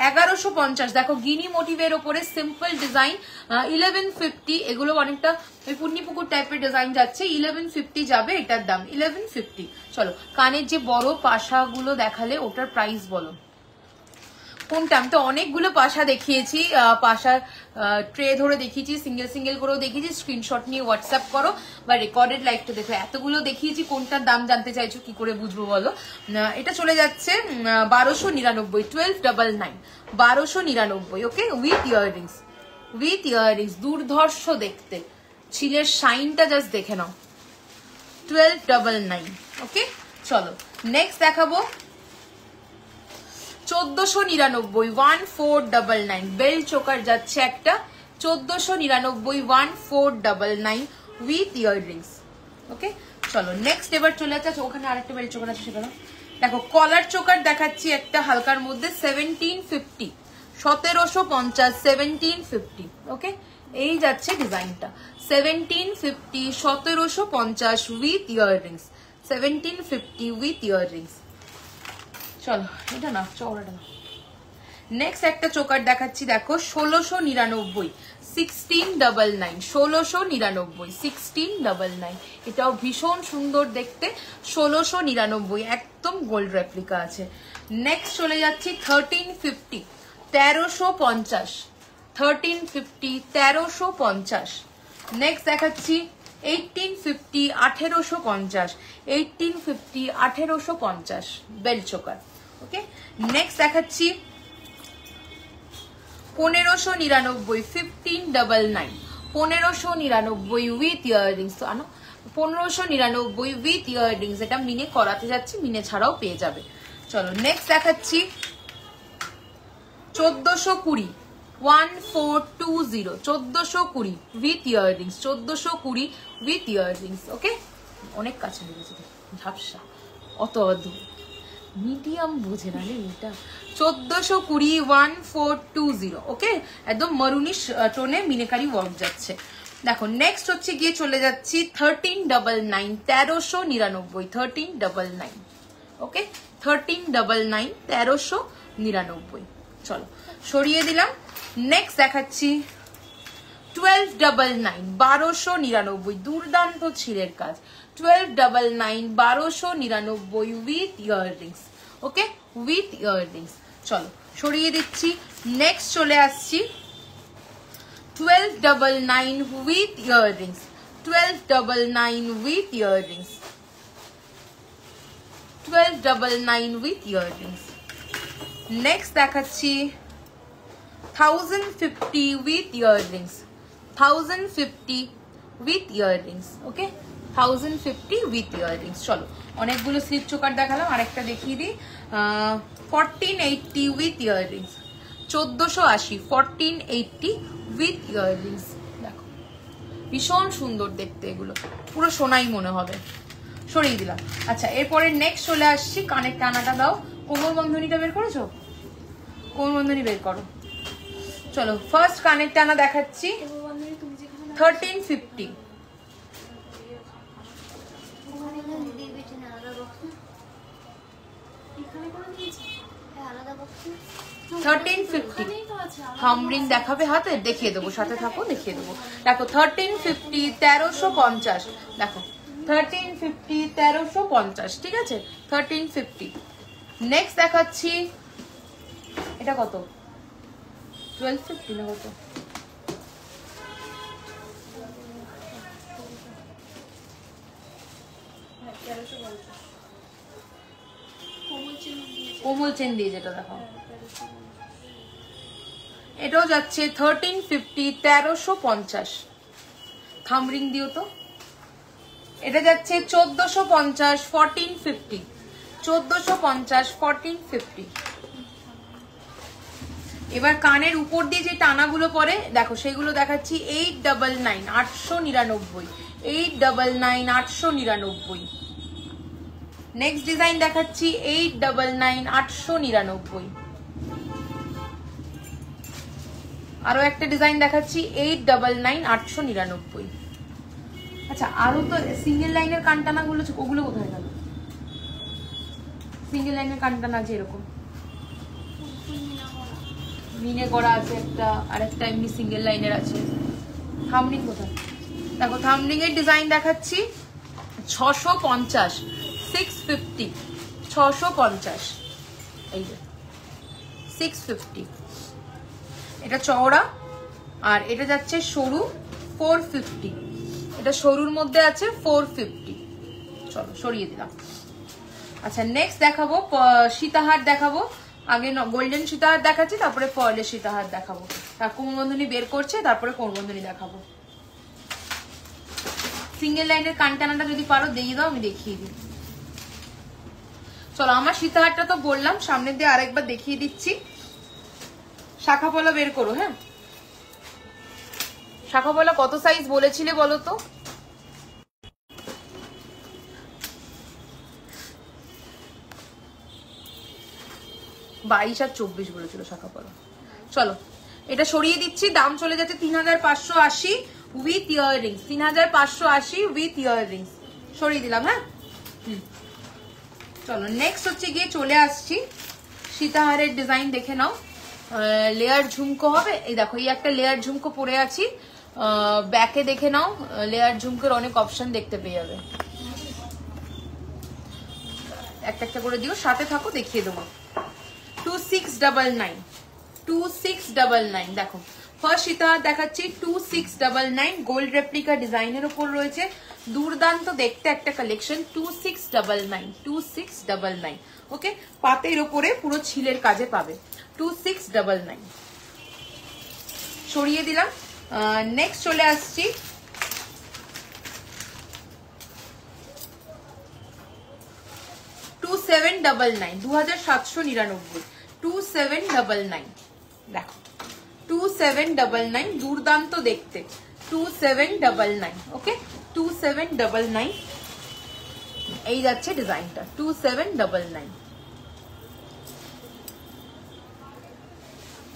1150। দেখো গিনি মোটিভের ওপরে সিম্পল ডিজাইন 1150। এগুলো অনেকটা ওই পূর্ণি পুকুর টাইপের ডিজাইন যাচ্ছে। 1150 যাবে এটার দাম 1150। চলো কানের যে বড় পাশাগুলো দেখালে ওটার প্রাইস বলো। কোনটা? আমি তো অনেকগুলো পাশা দেখিয়েছি, পাশা ট্রে ধরে দেখিয়েছি, সিঙ্গেল সিঙ্গেল করেও দেখিয়েছি। স্ক্রিনশট নিয়ে হোয়াটসঅ্যাপ করো বা রেকর্ডেড লাইভটা দেখো। এতগুলো দেখিয়েছি, কোনটার দাম জানতে চাইছো, কি করে বুঝবো বলো? এটা চলে যাচ্ছে 1299, 1299, 1299। ওকে, উইথ ইয়াররিংস, উইথ ইয়াররিংস। দুর্ধর্ষ দেখতে, ছিলের শাইনটা জাস্ট দেখে নাও। 1299। ওকে, চলো নেক্সট দেখাবো 1499, 1499। বেল চোকার যাচ্ছে একটা 1499, 1499 উইথ ইয়াররিংস। ওকে, চলো নেক্সট এবার চলে যাচ্ছে। ওখানে আরেকটা বেল চোকার আছে, সেটা দেখো। কলার চোকার দেখাচ্ছি একটা হালকার মধ্যে 1750, 1750, 1750। ওকে, এই যাচ্ছে ডিজাইনটা 1750, 1750 উইথ ইয়াররিংস, 1750 উইথ ইয়াররিংস। চলো এটা না, চওড়াটা না। নেক্সট একটা চোকার দেখাচ্ছি, দেখো 1699, 1699, 1699, 1699। এটাও ভীষণ সুন্দর দেখতে, 1699, একদম গোল্ড রেপ্লিকা আছে। নেক্সট চলে যাচ্ছি 1350, 1350, 1350, 1350। নেক্সট দেখাচ্ছি 1850, 1850, 1850, 1850 বেল চোকার। ওকে, নেক্সট দেখাচ্ছি 1599, 1599, 1599 উইথ ইয়াররিংস। তো আনো 1599 উইথ ইয়াররিংস। এটা মিনে করাতে যাচ্ছি, মিনে ছাড়াও পেয়ে যাবে। চলো নেক্সট দেখাচ্ছি 1420, 1420, 1420 উইথ ইয়াররিংস, 1420 উইথ ইয়াররিংস। ওকে, অনেক কাছে লেগেছে, ঝাপসা, অত অদূর, মিডিয়াম বোঝে না রে এটা। 1420, 1420। ওকে, একদম মারুনিশ টোনে মিনেকারি ওয়ার্ক যাচ্ছে। দেখো নেক্সট হচ্ছে গিয়ে চলে যাচ্ছি 1399, 1399, 1399। ওকে, 1399, 1399। চলো সরিয়ে দিলাম। নেক্সট দেখাচ্ছি 1299, 1299, দুর্দান্ত ছিলের কাজ। 1299, 1299 with earrings. Okay, with earrings. চলো সরিয়ে দিচ্ছি। নেক্সট চলে আসছি 1299 with earrings, 1299 with earrings, 1299 with earrings. Next দেখাচ্ছি 1050 with earrings, 1050 with earrings. Okay, 1050 with earrings. চলো অনেকগুলো স্লিপ চোকার দেখালাম, আরেকটা দেখিয়ে দিই 1480 উইথ ইয়াররিংস, 1480, 1480 উইথ ইয়াররিংস। দেখো ভীষণ সুন্দর দেখতে, এগুলো পুরো সোনাই মনে হবে। সরিয়ে দিলাম। আচ্ছা, এরপরে নেক্সট চলে আসছি, কানের টানাটা দাও। কোমর বন্ধনীটা বের করেছো? কোমর বন্ধনী বের করো। চলো ফার্স্ট কানের টানা দেখাচ্ছি 1350, 1350। থামরিং দেখাবে হাতে, দেখিয়ে দেবো, সাথে থাকো দেখিয়ে দেবো। দেখো 1350, 1350। দেখো 1350, 1350, ঠিক আছে 1350। নেক্সট দেখাচ্ছি, এটা কত? 1250 না কত? কোমল চেন দিয়ে যেটা দেখো, এটাও যাচ্ছে 1350, 1350। থামরিং দিও তো। এটা যাচ্ছে 1450, 1450, 1450, 1450। এবার কানের উপর দিয়ে যে টানাগুলো পরে দেখো, সেগুলো দেখাচ্ছি 899, 899, 899, 899। নেক্সট ডিজাইন দেখাচ্ছি 899, 899। আরো একটা ডিজাইন দেখাচ্ছি 899, 899। আচ্ছা, আরো তো সিঙ্গেল লাইনের কানটানা গুলো, ওগুলো কোথায় গেল? সিঙ্গেল লাইনের কানটানা আছে এরকম, মিনে করা আছে একটা, আর একটা এমনি সিঙ্গেল লাইনের আছে। থামরিং কোথায়? দেখো থামরিং এর ডিজাইন দেখাচ্ছি 650, 650, 650। এই যে 650। এটা চওড়া আর এটা যাচ্ছে সরু 450। এটা সরুর মধ্যে আছে 450। চলো সরিয়ে দিলাম। আচ্ছা নেক্সট দেখাবো সীতাহার দেখাবো। আগে গোল্ডেন সীতাহার দেখাচ্ছি, তারপরে পার্লের সীতাহার দেখাবো। কোমরবন্ধনী বের করছে, তারপরে কোমরবন্ধনী দেখাবো। সিঙ্গেল লাইনের কানটানাটা যদি পারো দিয়ে দাও, আমি দেখিয়ে দিই। চলো আমার সীতাহারটা তো বললাম, সামনে দিয়ে আরেকবার দেখিয়ে দিচ্ছি। শাখা পলা বের করো। হ্যাঁ শাখা পলা কত সাইজ বলেছিলে বলো তো? বাইশ আর 24 বলেছিল শাখা পলা। চলো এটা সরিয়ে দিচ্ছি। দাম চলে যাচ্ছে 3580 উইথ ইয়াররিংস। 3580 উইথ ইয়াররিংস সরিয়ে দিলাম। হ্যাঁ চলো নেক্সট হচ্ছে গিয়ে চলে আসছি সীতাহারের ডিজাইন দেখে নাও। লেয়ার ঝুমকো হবে। এই দেখো এই একটা লেয়ার ঝুমকো পরে আছি। ব্যাকে দেখে নাও, লেয়ার ঝুমকোর অনেক অপশন দেখতে পেয়ে যাবে। একটা একটা করে দিও, সাথে থাকো দেখিয়ে দেবো। 2699 2699 দেখো ফার্স্ট সীতাহার দেখাচ্ছি। 2699 গোল্ড রেপ্লিকা ডিজাইনের উপর রয়েছে। দুর্দান্ত দেখতে একটা কালেকশন। 2699 2699 ওকে। পাতের উপরে পুরো ছিলের কাজে পাবে। 2699 সরিয়ে দিলাম। নেক্সট চলে আসছি টু 2799 2799 দেখো 2799 দুর্দান্ত দেখতে। 2799 ওকে 2799 এই যাচ্ছে ডিজাইনটা। 2799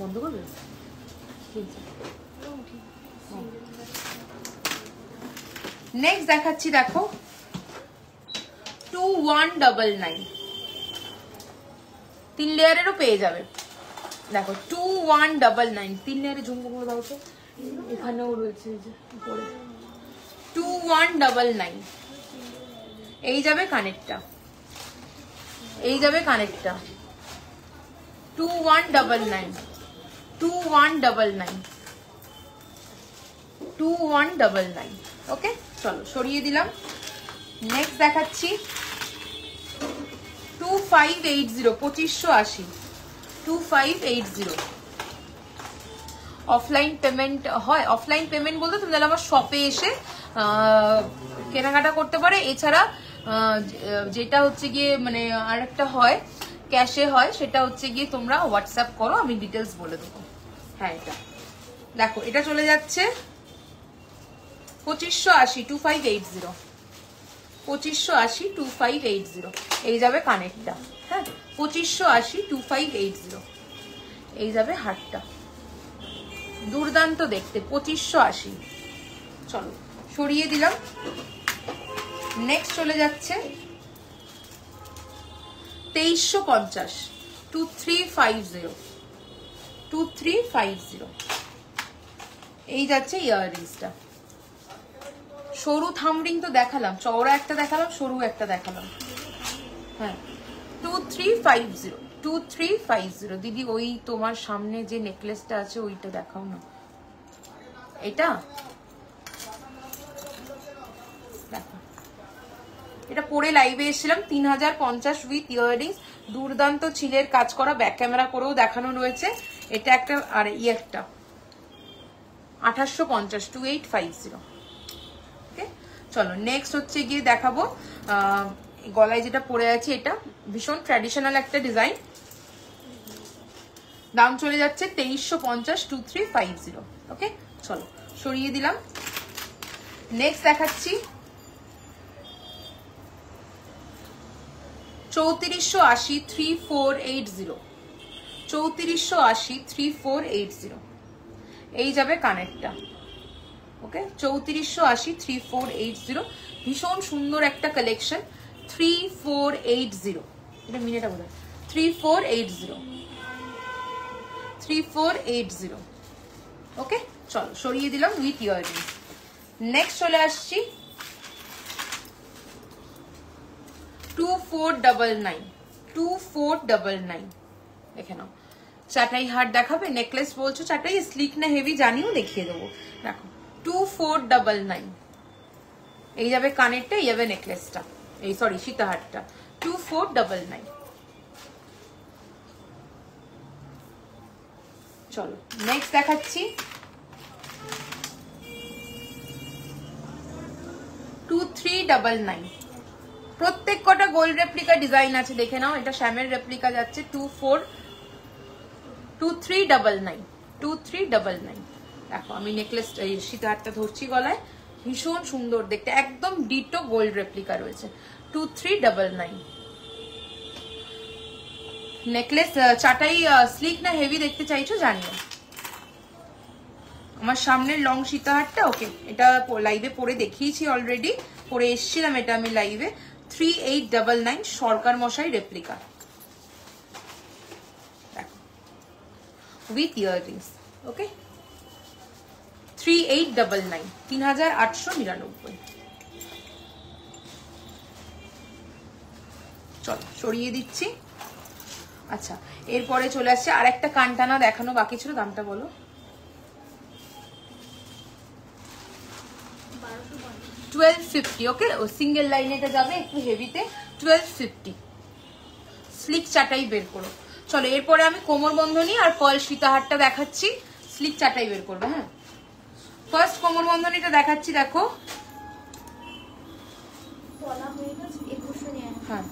বন্ধ করবে। নেক্সট দেখাচ্ছি দেখো 2199 3 লেয়ারেরও পেয়ে যাবে। দেখো 2199 3 লেয়ারে ঝুমকো করে দাও তো, এখানেও রয়েছে এই যে উপরে। 2199 এই যাবে কানেরটা, এই যাবে কানেরটা। 2199 2199 2199 ওকে। চলো সরিয়ে দিলাম। নেক্সট দেখাচ্ছি 2580 2580 2580। অফলাইন পেমেন্ট হয়। অফলাইন পেমেন্ট বলতে তুমি তাহলে আমার শপে এসে কেনাকাটা করতে পারে। এছাড়া যেটা হচ্ছে গিয়ে মানে আরেকটা হয় ক্যাশে হয়, সেটা হচ্ছে গিয়ে তোমরা হোয়াটসঅ্যাপ করো, আমি ডিটেলস বলে দেবো। হ্যাঁ এটা দেখো এটা চলে যাচ্ছে 2580 2580 2580 2580 এই যাবে কানেরটা। হ্যাঁ 2580 2580 এই যাবে হারটা। দুর্দান্ত দেখতে 2580। চলো সরিয়ে দিলাম। নেক্সট চলে যাচ্ছে 2350 2350 2350 এই যাচ্ছে ইয়াররিংসটা। সরু থামরিং তো দেখালাম, চওড়া একটা দেখালাম, সরু একটা দেখালাম। হ্যাঁ 2350 2350 দিদি ওই তোমার সামনে যে নেকলেসটা আছে ওইটা দেখাও না। এটা দেখো এটা পরে লাইভে এসেছিলাম 3050 উইথ ইয়াররিংস। দুর্দান্ত ছিলের কাজ করা, ব্যাক ক্যামেরা করেও দেখানো রয়েছে। এটা একটা আর ই একটা 2850 2850 ওকে। চলো নেক্সট হচ্ছে গিয়ে দেখাবো গলায় যেটা পরে আছে, এটা ভীষণ ট্র্যাডিশনাল একটা ডিজাইন। দাম চলে যাচ্ছে 2350 2350 ওকে। চলো সরিয়ে দিলাম। নেক্সট দেখাচ্ছি 3480 3480 3480 3480 এই যাবে কানেরটা ওকে। 3480 3480 ভীষণ সুন্দর একটা কালেকশন। 3480 এটা মিনিটা বলে 3480 3480 ওকে। চলো সরিয়ে দিলাম উইথ ইয়াররিং। নেক্সট চলে আসছি 2499 2499 দেখে নাও চাটাই হার দেখাবে? নেকলেস বলছো চাটাই, স্লিক না হেভি জানিও, দেখিয়ে দেবো। দেখো 2499, এই যাবে কানেরটা, এই যাবে নেকলেসটা, এই সরি সীতাহারটা, 2499। চলো নেক্সট দেখাচ্ছি 2399। প্রত্যেক কটা গোল্ড রেপ্লিকা ডিজাইন আছে, দেখে নাও। এটা শ্যামের রেপ্লিকা যাচ্ছে 2399। দেখো আমি নেকলেস সীতাহারটা ধরছি গলায়, ভীষণ সুন্দর দেখতে, একদম ডিটো গোল্ড রেপ্লিকা রয়েছে। 2399 নেকলেস। চাটাই স্লিক না হেভি দেখতে চাইছো জানিও। আমার সামনের লং সীতাহারটা, ওকে এটা লাইভে পরে দেখিয়েছি অলরেডি, পরে এসছিলাম এটা আমি লাইভে। 3899 সরকার মশাই রেপ্লিকা, উইথ ইয়াররিংস। ওকে 3899, 3899। চলো সরিয়ে দিচ্ছি। আচ্ছা এরপরে চলে আসছে আর একটা কানটানা দেখানো বাকি ছিল, দামটা বলো। 1250। ওকে ও সিঙ্গেল লাইনে এটা যাবে একটু হেভিতে, 1250। স্লিক চাটাই বের করো। চলো এরপরে আমি কোমর বন্ধনী আর পার্ল সীতাহারটা দেখাচ্ছি, স্লিক চাটাই বের করবো। হ্যাঁ ফার্স্ট কোমর বন্ধনীটা দেখাচ্ছি, দেখো। হ্যাঁ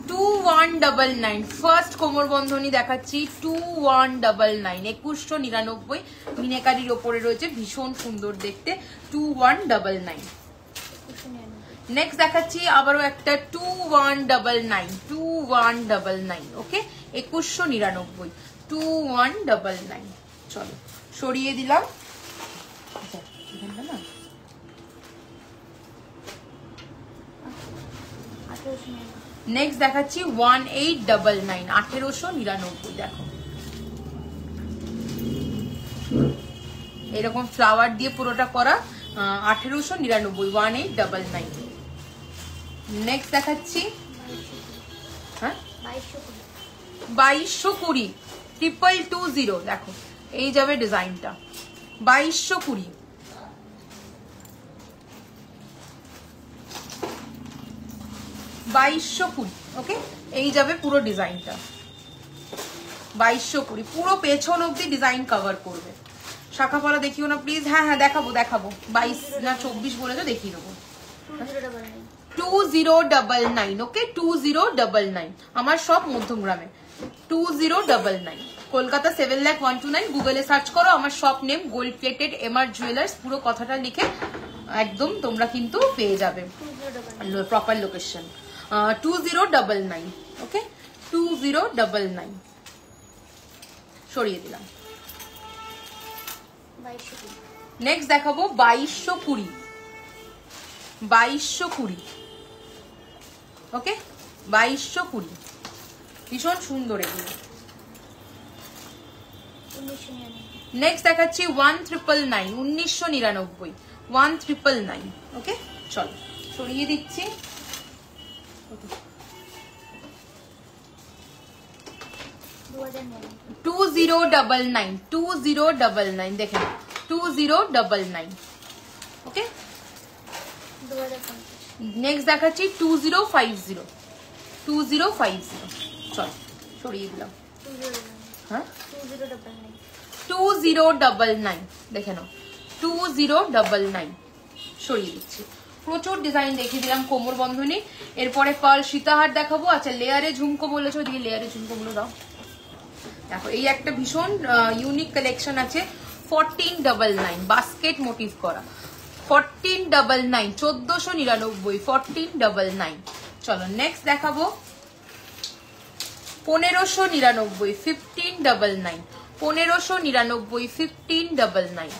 2199 ফার্স্ট কোমর বন্ধনী দেখাচ্ছি, 2199, 2199 মিনেকারির ওপরে রয়েছে, ভীষণ সুন্দর দেখতে, 2199। নেক্সট দেখাচ্ছি আবারও একটা 2199। ওকে 2199, 2199। চলো সরিয়ে দিলাম। না নেক্সট দেখাচ্ছি 1899, 1899। দেখো এরকম ফ্লাওয়ার দিয়ে পুরোটা করা, 1899, 1899। নেক্সট দেখাচ্ছি হ্যাঁ 2220, 2220। দেখো এই যাবে ডিজাইনটা 2220, 2220। ওকে এই যাবে পুরো ডিজাইনটা 2220, পুরো পেছন অব্দি ডিজাইন কভার করবে। শাখা পলা দেখিও না প্লিজ। হ্যাঁ হ্যাঁ দেখাবো 22 না 24 বলেছো, দেখিয়ে দেবো। 2099। ওকে 2099, আমার সব মধ্যমগ্রামে। 2099 কলকাতা 7,01,229। গুগলে সার্চ করো আমার shop name gold plated MR jewellers, পুরো কথাটা লিখে একদম তোমরা কিন্তু পেয়ে যাবে প্রপার লোকেশন। 2099। ওকে 2099 সরিয়ে দিলাম। নেক্সট দেখাবো 2220, 2220। ওকে 2220 ভীষণ সুন্দর এগুলো। নেক্সট দেখাচ্ছি 1999, 1999, 1999। ওকে চলো সরিয়ে দিচ্ছি। 2099, 2099 দেখে 2099। ওকে নেক্সট দেখাচ্ছি 2050, 2050। চলো সরিয়ে দিলাম। হ্যাঁ 2099 দেখে নাও, 2099 সরিয়ে দিচ্ছি। প্রচুর ডিজাইন দেখিয়ে দিলাম কোমর বন্ধনী। এরপরে পার্ল সীতাহার দেখাবো। আচ্ছা লেয়ারে ঝুমকো বলেছো, দিয়ে লেয়ারে ঝুমকো গুলো দাও। দেখো এই একটা ভীষণ ইউনিক কালেকশন আছে, 1499 বাস্কেট মোটিভ করা, 1499, 1499, 1499। চলো নেক্সট দেখাবো 1599, 1599, 1599, 1599।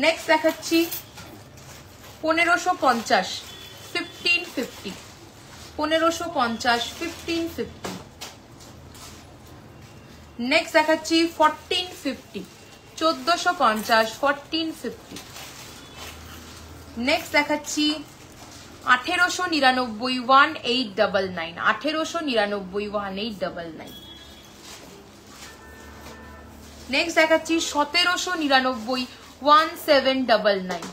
নেক্সট দেখাচ্ছি 1550, 1550, 1550, 1550। নেক্সট দেখাচ্ছি 1450, 1450, 1450। নেক্সট দেখাচ্ছি 1899, 1899, 1899, 1899। নেক্সট দেখাচ্ছি 1799 1799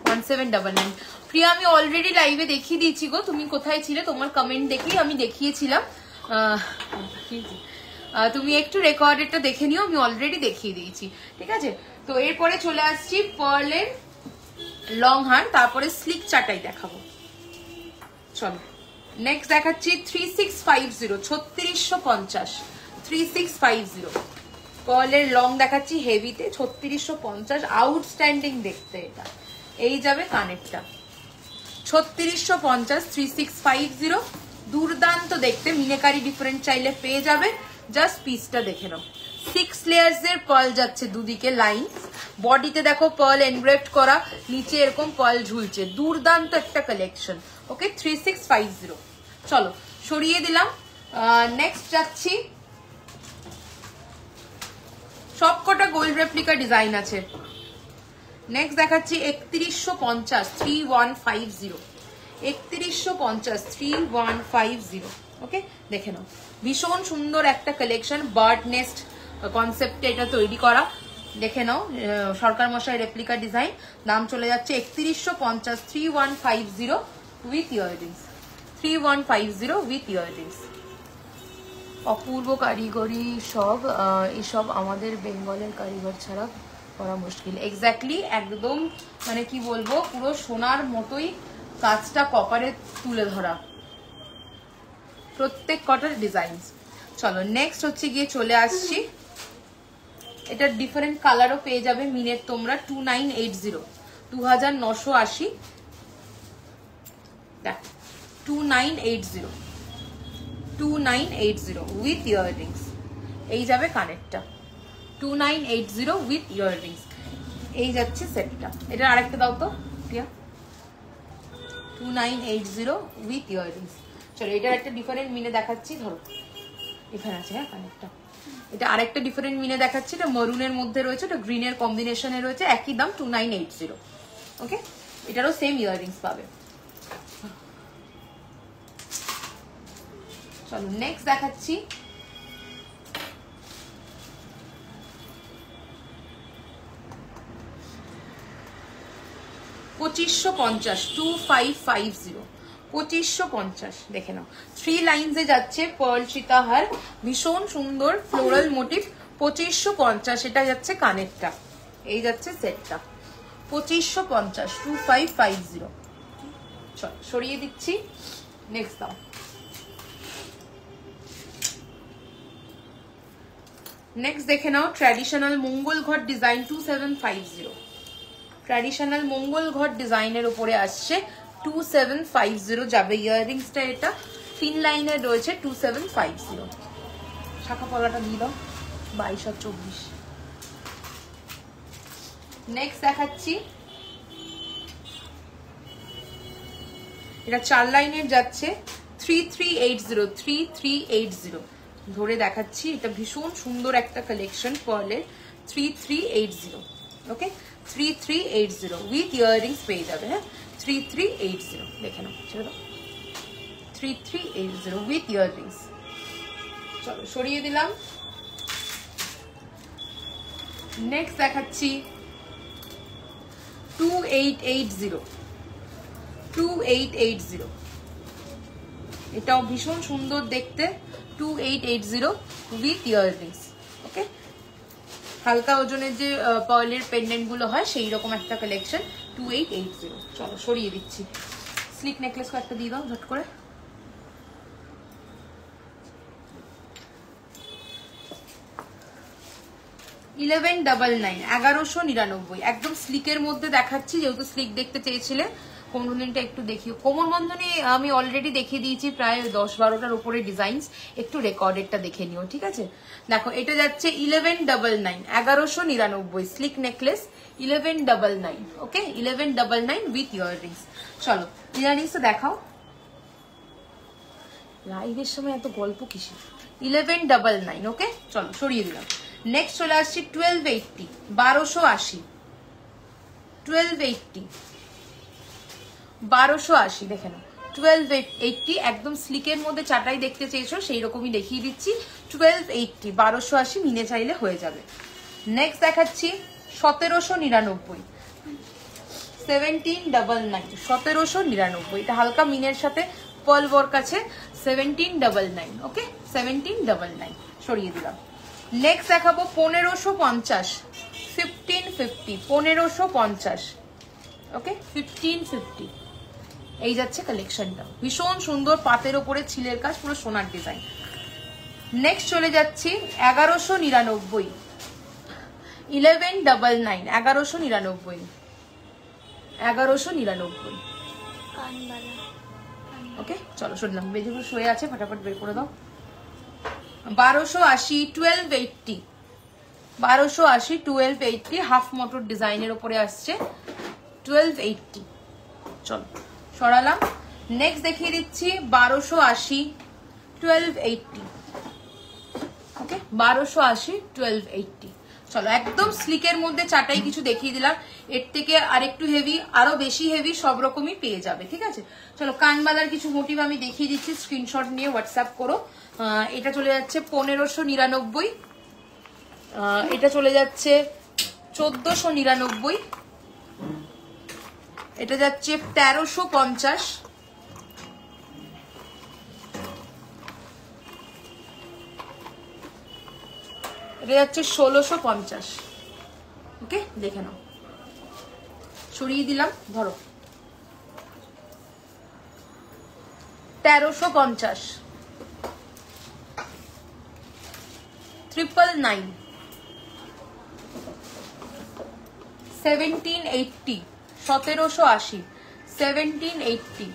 1799। প্রিয়া আমি অলরেডি লাইভে দেখিয়ে দিয়েছি গো, তুমি কোথায় ছিলে? তোমার কমেন্ট দেখেই আমি দেখিয়েছিলাম। তুমি একটু রেকর্ডেডটা দেখে নিও, আমি অলরেডি দেখিয়ে দিয়েছি, ঠিক আছে? তো এরপরে চলে আসছি পার্লের লং হার, তারপরে স্লিক চাটাই দেখাবো। চলো নেক্সট দেখাচ্ছি 3650 3650 3650 পার্লের লং দেখাচ্ছি হেভিতে 3650, আউটস্ট্যান্ডিং দেখতে এটা। এই যাবে কানেরটা 3650 3650, দুর্দান্ত দেখতে, মিনেকারি ডিফারেন্ট চাইলে পেয়ে যাবে। জাস্ট পিসটা দেখে নাও, 6 লেয়ার্স এর পার্ল যাচ্ছে দুদিকে লাইন, বডিতে দেখো পার্ল এনগ্রেভড করা, নিচে এরকম পার্ল ঝুলছে, দুর্দান্ত একটা কালেকশন। ওকে 3650। চলো সরিয়ে দিলাম। নেক্সট যাচ্ছি, সবকটা গোল্ড রেপ্লিকা ডিজাইন আছে। নেক্সট দেখাচ্ছি 3150 3150 3150 3150। ওকে দেখে নাও, ভীষণ সুন্দর একটা কালেকশন, বার্ড নেস্ট কনসেপ্টে এটা তৈরি করা। দেখে নাও, সরকার মশাই রেপ্লিকা ডিজাইন, দাম চলে যাচ্ছে 3150 3150 উইথ ইয়াররিংস 3150 উইথ ইয়াররিংস। অপূর্ব কারিগরি সব, এসব আমাদের বেঙ্গলের কারিগর ছাড়া করা মুশকিল। এক্স্যাক্টলি, একদম মানে কি বলবো, পুরো সোনার মতোই কাজটা কপারে তুলে ধরা, প্রত্যেক কটার ডিজাইন। চলো নেক্সট হচ্ছে গিয়ে চলে আসছি, এটা ডিফারেন্ট কালারও পেয়ে যাবে মিনের তোমরা, 2980 2980 দেখ 2980 2980 উইথ ইয়াররিংস। এই যাবে কানেরটা 2980 উইথ ইয়াররিংস। এই যাচ্ছে সেটটা। এটা আরেকটা দাও তো প্রিয়া, 2980 উইথ ইয়াররিংস। চলো এটার একটা ডিফারেন্ট মিনে দেখাচ্ছি, ধরো এখানে আছে হ্যাঁ কানেরটা। এটা আরেকটা ডিফারেন্ট মিনে দেখাচ্ছি, এটা মরুনের মধ্যে রয়েছে, এটা গ্রিনের কম্বিনেশনে রয়েছে, একই দাম 2980। ওকে, এটারও সেম ইয়াররিংস পাবে। চলো নেক্সট দেখাচ্ছি $2550 2550 2550। দেখে নাও, 3 লাইনসে যাচ্ছে পার্ল সীতাহার, ভীষণ সুন্দর ফ্লোরাল মোটিভ, 2550। এটা যাচ্ছে কানেরটা, এই যাচ্ছে সেটটা 2550 2550। চল সরিয়ে দিচ্ছি, নেক্সট দাও। নেক্সট দেখে নাও ট্র্যাডিশনাল মঙ্গল ঘট ডিজাইন 2750। ট্র্যাডিশনাল মঙ্গল ঘট ডিজাইনের উপরে আসছে 2750 যাবে ইয়াররিংসটা। এটা 3 লাইনের রয়েছে 2750। শাখা পলাটা দিয়ে দাও 22 আর 24। নেক্সট দেখাচ্ছি, এটা 4 লাইনের যাচ্ছে 3380 3380 ধরে দেখাচ্ছি। এটা ভীষণ সুন্দর একটা কালেকশন পার্লের 3380। ওকে 3380 উইথ ইয়াররিংস পেয়ে যাবে। হ্যাঁ 3380 দেখে নাও, ছেড়ে দাও 3380 উইথ ইয়াররিংস। চলো সরিয়ে দিলাম। নেক্সট দেখাচ্ছি 2880 2880। এটাও ভীষণ সুন্দর দেখতে, 2880 উইথ ইয়াররিংস। ওকে, হালকা ওজনের যে পার্লের পেন্ডেন্ট গুলো হয় সেই রকম একটা কালেকশন 2880। চলো সরিয়ে দিচ্ছি। স্লিক নেকলেস একটা দিয়ে দাও ঝট করে। $1199 একদম স্লিকের মধ্যে দেখাচ্ছি, যেহেতু স্লিক দেখতে চেয়েছিলে। কোমরবন্ধনীটা একটু দেখিও, কোমরবন্ধনী আমি অলরেডি দেখিয়ে দিয়েছি প্রায় 10-12টার উপরে ডিজাইনস, একটু রেকর্ডেডটা দেখে নিও, ঠিক আছে? দেখো এটা যাচ্ছে 1199 1199 slick necklace 1199। Okay 1199 with earrings. চলো ইয়াররিংস দেখাও, লাইভের সময় এত গল্প কিসের? 1199। ওকে চলো সরিয়ে দিলাম। নেক্সট চলে আসছি 1280 1280 1280 1280 দেখে নাও 1280, একদম স্লিকের মধ্যে চাটাই দেখতে চেয়েছো সেই রকমই দেখিয়ে দিচ্ছি। 1280, 1280 মিনে চাইলে হয়ে যাবে। নেক্সট দেখাচ্ছি 1799, 1799, 1799, এটা হালকা মিনের সাথে পার্ল ওয়ার্ক আছে। 1799, ওকে 1799 সরিয়ে দিলাম। নেক্সট দেখাবো 1550, 1550, 1550, ওকে 1550, এই যাচ্ছে কালেকশনটা, ভীষণ সুন্দর পাতের ওপরে ছিলের কাজ, পুরো সোনার ডিজাইন। নেক্সট চলে যাচ্ছি 1199, 1199, 1199, 1199, কানবালা। ওকে চলো শুনলাম বেজেগুলো শুয়ে আছে, ফটাফট বের করে দাও। 1280, 1280, 1280, 1280, হাফ মোটর ডিজাইনের উপরে আসছে 1280। চলো সরালাম। নেক্সট দেখিয়ে দিচ্ছি 1280, 1280, ওকে 1280, 1280। চলো একদম স্লিকের মধ্যে চাটাই কিছু দেখিয়ে দিলাম, এর থেকে আরেকটু হেভি, আরো বেশি হেভি, সব রকমই পেয়ে যাবে, ঠিক আছে। চলো কানবালার কিছু মোটিভ আমি দেখিয়ে দিচ্ছি, স্ক্রিনশট নিয়ে হোয়াটসঅ্যাপ করো। এটা চলে যাচ্ছে 1599, এটা চলে যাচ্ছে 1499, এটা যাচ্ছে 1350, এটা যাচ্ছে 1650, ওকে দেখে নাও, সরিয়ে দিলাম, ধরো 1350, 999, 1780, 1780, 1780,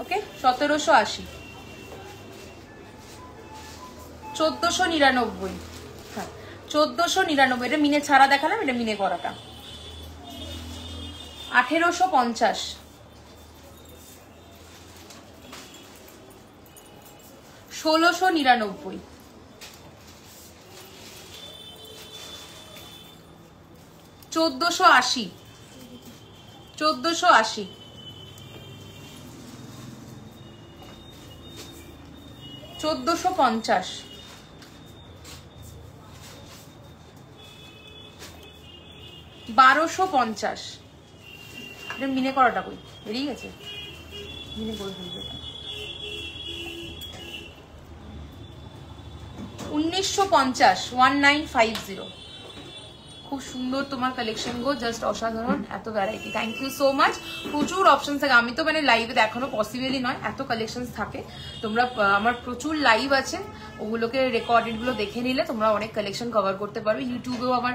ওকে 1780, 1499, হ্যাঁ 1499, এটা মিনে ছাড়া দেখালাম, এটা মিনে করাটা। 1850, 1699, 1480, 1480, 1450, 1250, এটা মিনে করাটা কই বেরিয়ে গেছে, মিনে করে ফেলবে। 1950, 1950, খুব সুন্দর তোমার কালেকশন গো, জাস্ট অসাধারণ, এত variety, thank you so much. প্রচুর অপশন থাকে, আমি তো মানে লাইভে দেখানো পসিবলই নয়, এত কালেকশন থাকে। তোমরা আমার প্রচুর লাইভ আছে, ওগুলোকে রেকর্ডেড গুলো দেখে নিলে তোমরা অনেক কালেকশন কভার করতে পারবে। ইউটিউবেও আমার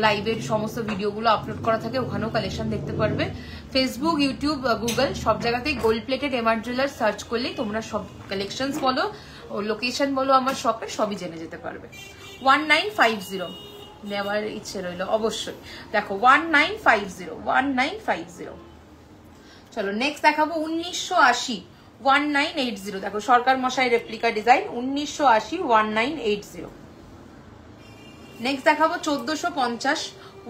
লাইভের সমস্ত ভিডিওগুলো আপলোড করা থাকে, ওখানেও কালেকশন দেখতে পারবে। ফেসবুক, ইউটিউব, গুগল সব জায়গাতেই gold plated MR jewellers search করলেই তোমরা সব কালেকশনস বলো, লোকেশন বলো আমার শপে, সবই জেনে যেতে পারবে। 1950 নেওয়ার ইচ্ছে রইল অবশ্যই, দেখো 1950, 1950। চলো নেক্সট দেখাবো 1980, 1980, দেখো সরকার মশাই রেপ্লিকা ডিজাইন, 1980, 1980। নেক্সট দেখাবো 1450,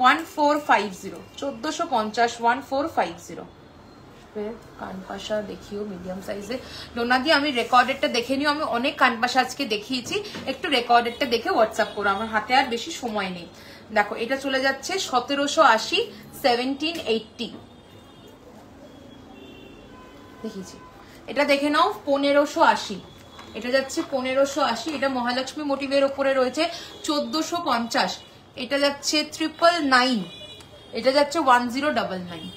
1450, 1450, 1450। কানপাশা দেখিও মিডিয়াম সাইজে, ডোনাদি আমি রেকর্ডেডটা দেখে নিও, আমি অনেক কানপাশা আজকে দেখিয়েছি, একটু রেকর্ডেডটা দেখে হোয়াটসঅ্যাপ করো, আমার হাতে আর বেশি সময় নেই। দেখো এটা চলে যাচ্ছে 1780, 1780, দেখিয়েছি। এটা দেখে নাও 1580, এটা যাচ্ছে 1580, এটা মহালক্ষ্মী মোটিভের ওপরে রয়েছে 1450, এটা যাচ্ছে 999, এটা যাচ্ছে 1099,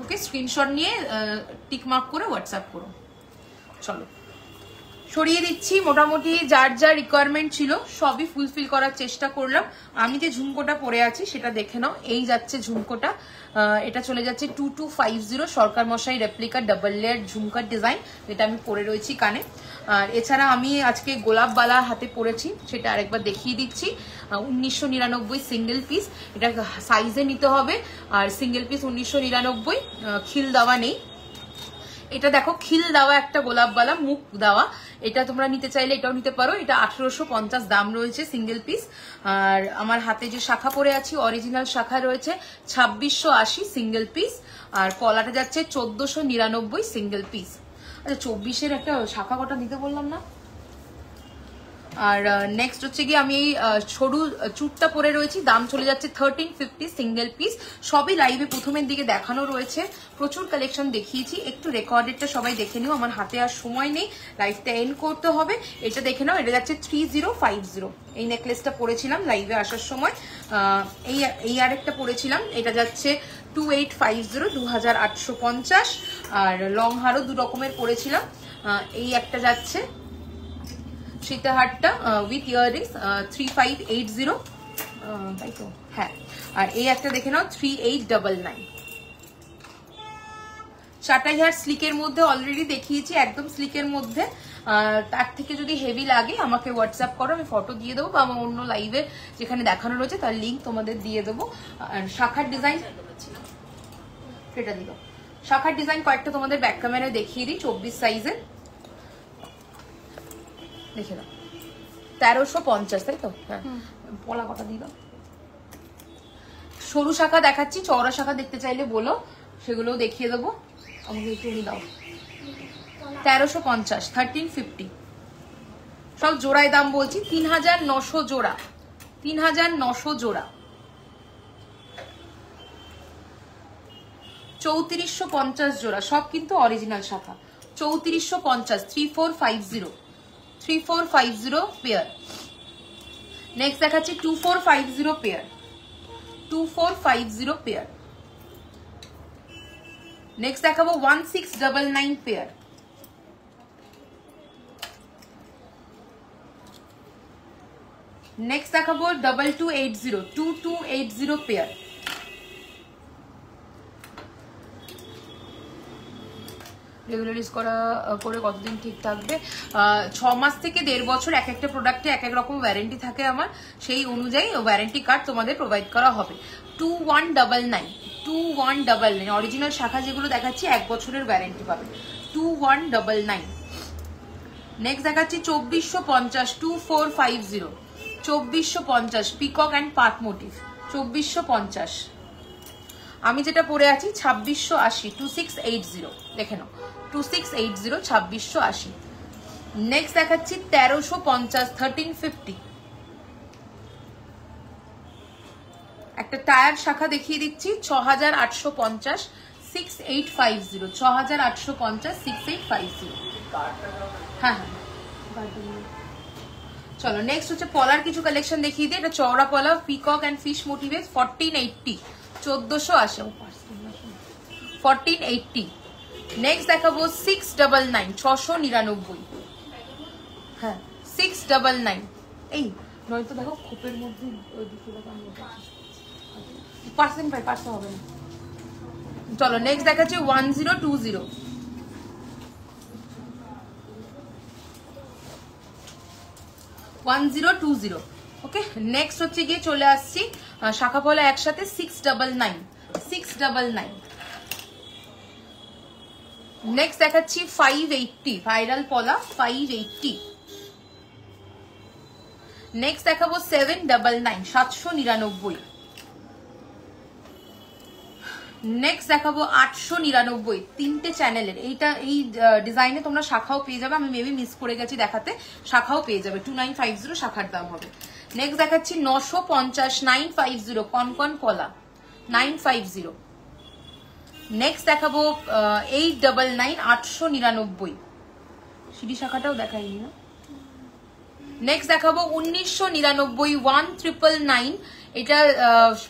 ওকে স্ক্রিনশট নিয়ে টিক মার্ক করে হোয়াটসঅ্যাপ করো। চলো সরিয়ে দিচ্ছি, মোটামুটি যার যা রিকোয়ারমেন্ট ছিল সবই ফুলফিল করার চেষ্টা করলাম। আমি যে ঝুমকোটা পরে আছি সেটা দেখে নাও, এই যাচ্ছে ঝুমকোটা, এটা চলে যাচ্ছে 2250, সরকার মশাই রেপ্লিকা ডাবল লেয়ার ঝুমকার ডিজাইন, যেটা আমি পরে রয়েছি কানে। আর এছাড়া আমি আজকে গোলাপ বালা হাতে পরেছি, সেটা আরেকবার দেখিয়ে দিচ্ছি। 1999 সিঙ্গেল পিস, এটা সাইজে নিতে হবে, আর সিঙ্গেল পিস 1999, খিল দেওয়া নেই। এটা দেখো খিল দেওয়া একটা গোলাপ বালা, মুখ দেওয়া, এটা তোমরা নিতে চাইলে এটাও নিতে পারো। এটা 1850 দাম রয়েছে সিঙ্গেল পিস। আর আমার হাতে যে শাখা পরে আছি অরিজিনাল শাখা রয়েছে 2680 সিঙ্গেল পিস। আর পলাটা যাচ্ছে 1499 সিঙ্গেল পিস। আচ্ছা 24-এর একটা শাখা কটা নিতে বললাম না। আর নেক্সট হচ্ছে গিয়ে আমি এই সরু চুটটা পরে রয়েছি, দাম চলে যাচ্ছে 1350 সিঙ্গেল পিস। সবই লাইভে প্রথমের দিকে দেখানো রয়েছে, প্রচুর কালেকশন দেখিয়েছি। একটু রেকর্ডেডটা সবাই দেখে নিও, আমার হাতে আর সময় নেই, লাইভটা এন্ড করতে হবে। এটা দেখে নাও, এটা যাচ্ছে 3050। এই নেকলেসটা পরেছিলাম লাইভে আসার সময়। এই আরেকটা পরেছিলাম, এটা যাচ্ছে 2850, 2850। আর লং হারও দু রকমের পরেছিলাম। এই একটা যাচ্ছে সীতাহারটা উইথ ইয়াররিংস 3580, তাই তো? হ্যাঁ। আর এই একটা দেখে নাও 3899। চাটাই হার স্লিকের মধ্যে অলরেডি দেখিয়েছি, একদম স্লিকের মধ্যে। তার থেকে যদি হেভি লাগে আমাকে হোয়াটসঅ্যাপ করো, আমি ফটো দিয়ে দেবো, বা আমার অন্য লাইভে যেখানে দেখানো রয়েছে তার লিঙ্ক তোমাদের দিয়ে দেবো। আর শাখার ডিজাইন এটা দিল, শাখার ডিজাইন কয়েকটা তোমাদের ব্যাক ক্যামেরায় দেখিয়ে দিই। 24 সাইজের দেখে দাও, 1350, তাই তো? হ্যাঁ, পলা কটা দিল। সরু শাখা দেখাচ্ছি, চওড়া শাখা দেখতে চাইলে বলো, সেগুলোও দেখিয়ে দেবো। আমাকে একটু দাও। 1350, 1350। সব জোড়ায় দাম বলছি, 3900 জোড়া, 3900 জোড়া। 3450 জোড়া, সব কিন্তু অরিজিনাল শাখা। 3450, 3450, 3450 পেয়ার। নেক্সট দেখাচ্ছি 2450 পেয়ার, 2450 পেয়ার। নেক্সট দেখাবো 1699 পেয়ার। নেক্সট দেখাবো 2280, 2280 পেয়ার। রেগুলারাইজ করে কতদিন ঠিক থাকবে? 6 মাস থেকে 1.5 বছর। এক একটা প্রোডাক্টে এক এক রকম ওয়ারেন্টি থাকে আমার, সেই অনুযায়ী ওয়ারেন্টি কার্ড তোমাদের প্রোভাইড করা হবে। 2199, 2199 অরিজিনাল শাখা যেগুলো দেখাচ্ছি 1 বছরের ওয়ারেন্টি পাবে। 2199। নেক্সট দেখাচ্ছি 2450, 2450, 2450 পিকক অ্যান্ড পাট মোটিভ, 2450। আমি যেটা পরে আছি 2680, 2680 দেখে নাও, 2680, 2680। নেক্সট দেখাচ্ছি 1350, 1350। একটা টায়ার শাখা দেখিয়ে দিচ্ছি 6850, 6850, 6850, 6850। হ্যাঁ হ্যাঁ, চলো নেক্সট হচ্ছে পলার কিছু কালেকশন দেখিয়ে দিই। এটা চওড়া পলা, পিকক অ্যান্ড ফিশ মোটিভে, 1480, 1480, 1480। নেক্সট দেখাবো 699, 699। হ্যাঁ 699। এই নয়তো দেখো খোপের মধ্যে 200 টাকা পার্সেন্ট পাই, পার্সেন্ট হবে না। চলো নেক্সট দেখাচ্ছি 1020, 1020। ওকে, নেক্সট হচ্ছে গিয়ে চলে আসছি শাখা পলা একসাথে 699, 699। নেক্সট দেখাচ্ছি 580, ভাইরাল পলা 580। নেক্সট দেখাবো 799, 799। নেক্সট দেখাবো 899, 3টে চ্যানেলের। এইটা এই ডিজাইনে তোমরা শাখাও পেয়ে যাবে, আমি মেবি মিস করে গেছি দেখাতে, শাখাও পেয়ে যাবে। 2950 শাখার দাম হবে। নেক্সট দেখাচ্ছি 950, 950 কনকন পলা, 950। নেক্সট দেখাবো 899, 899। সিডি শাখাটাও দেখাইনি না। নেক্সট দেখাবো 1999, 1999। এটা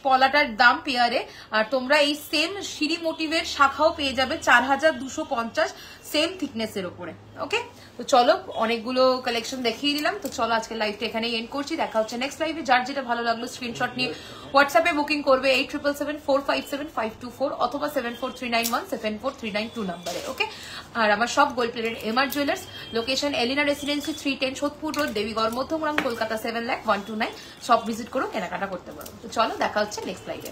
পলাটার দাম পেয়ারে। আর তোমরা এই সেম সিঁড়ি মোটিভের শাখাও পেয়ে যাবে 4250, সেম থিকনেসের উপরে। ওকে, তো চলো অনেকগুলো কালেকশন দেখিয়ে দিলাম। তো চলো আজকে লাইভটা এখানেই এন্ড করছি, দেখা হচ্ছে নেক্সট লাইভে। যার যেটা ভালো লাগলো স্ক্রিনশট নিয়ে হোয়াটসঅ্যাপে বুকিং করবে 8777457524 অথবা 7439174392 নাম্বারে। ওকে, আর আমার সব gold plated MR jewellers, location Elina residency 310 Sodepur road, Debigarh, Madhyamgram, Kolkata 7,129। সব ভিজিট করো, কেনাকাটা করতে পারো। তো চলো দেখা হচ্ছে নেক্সট লাইভে।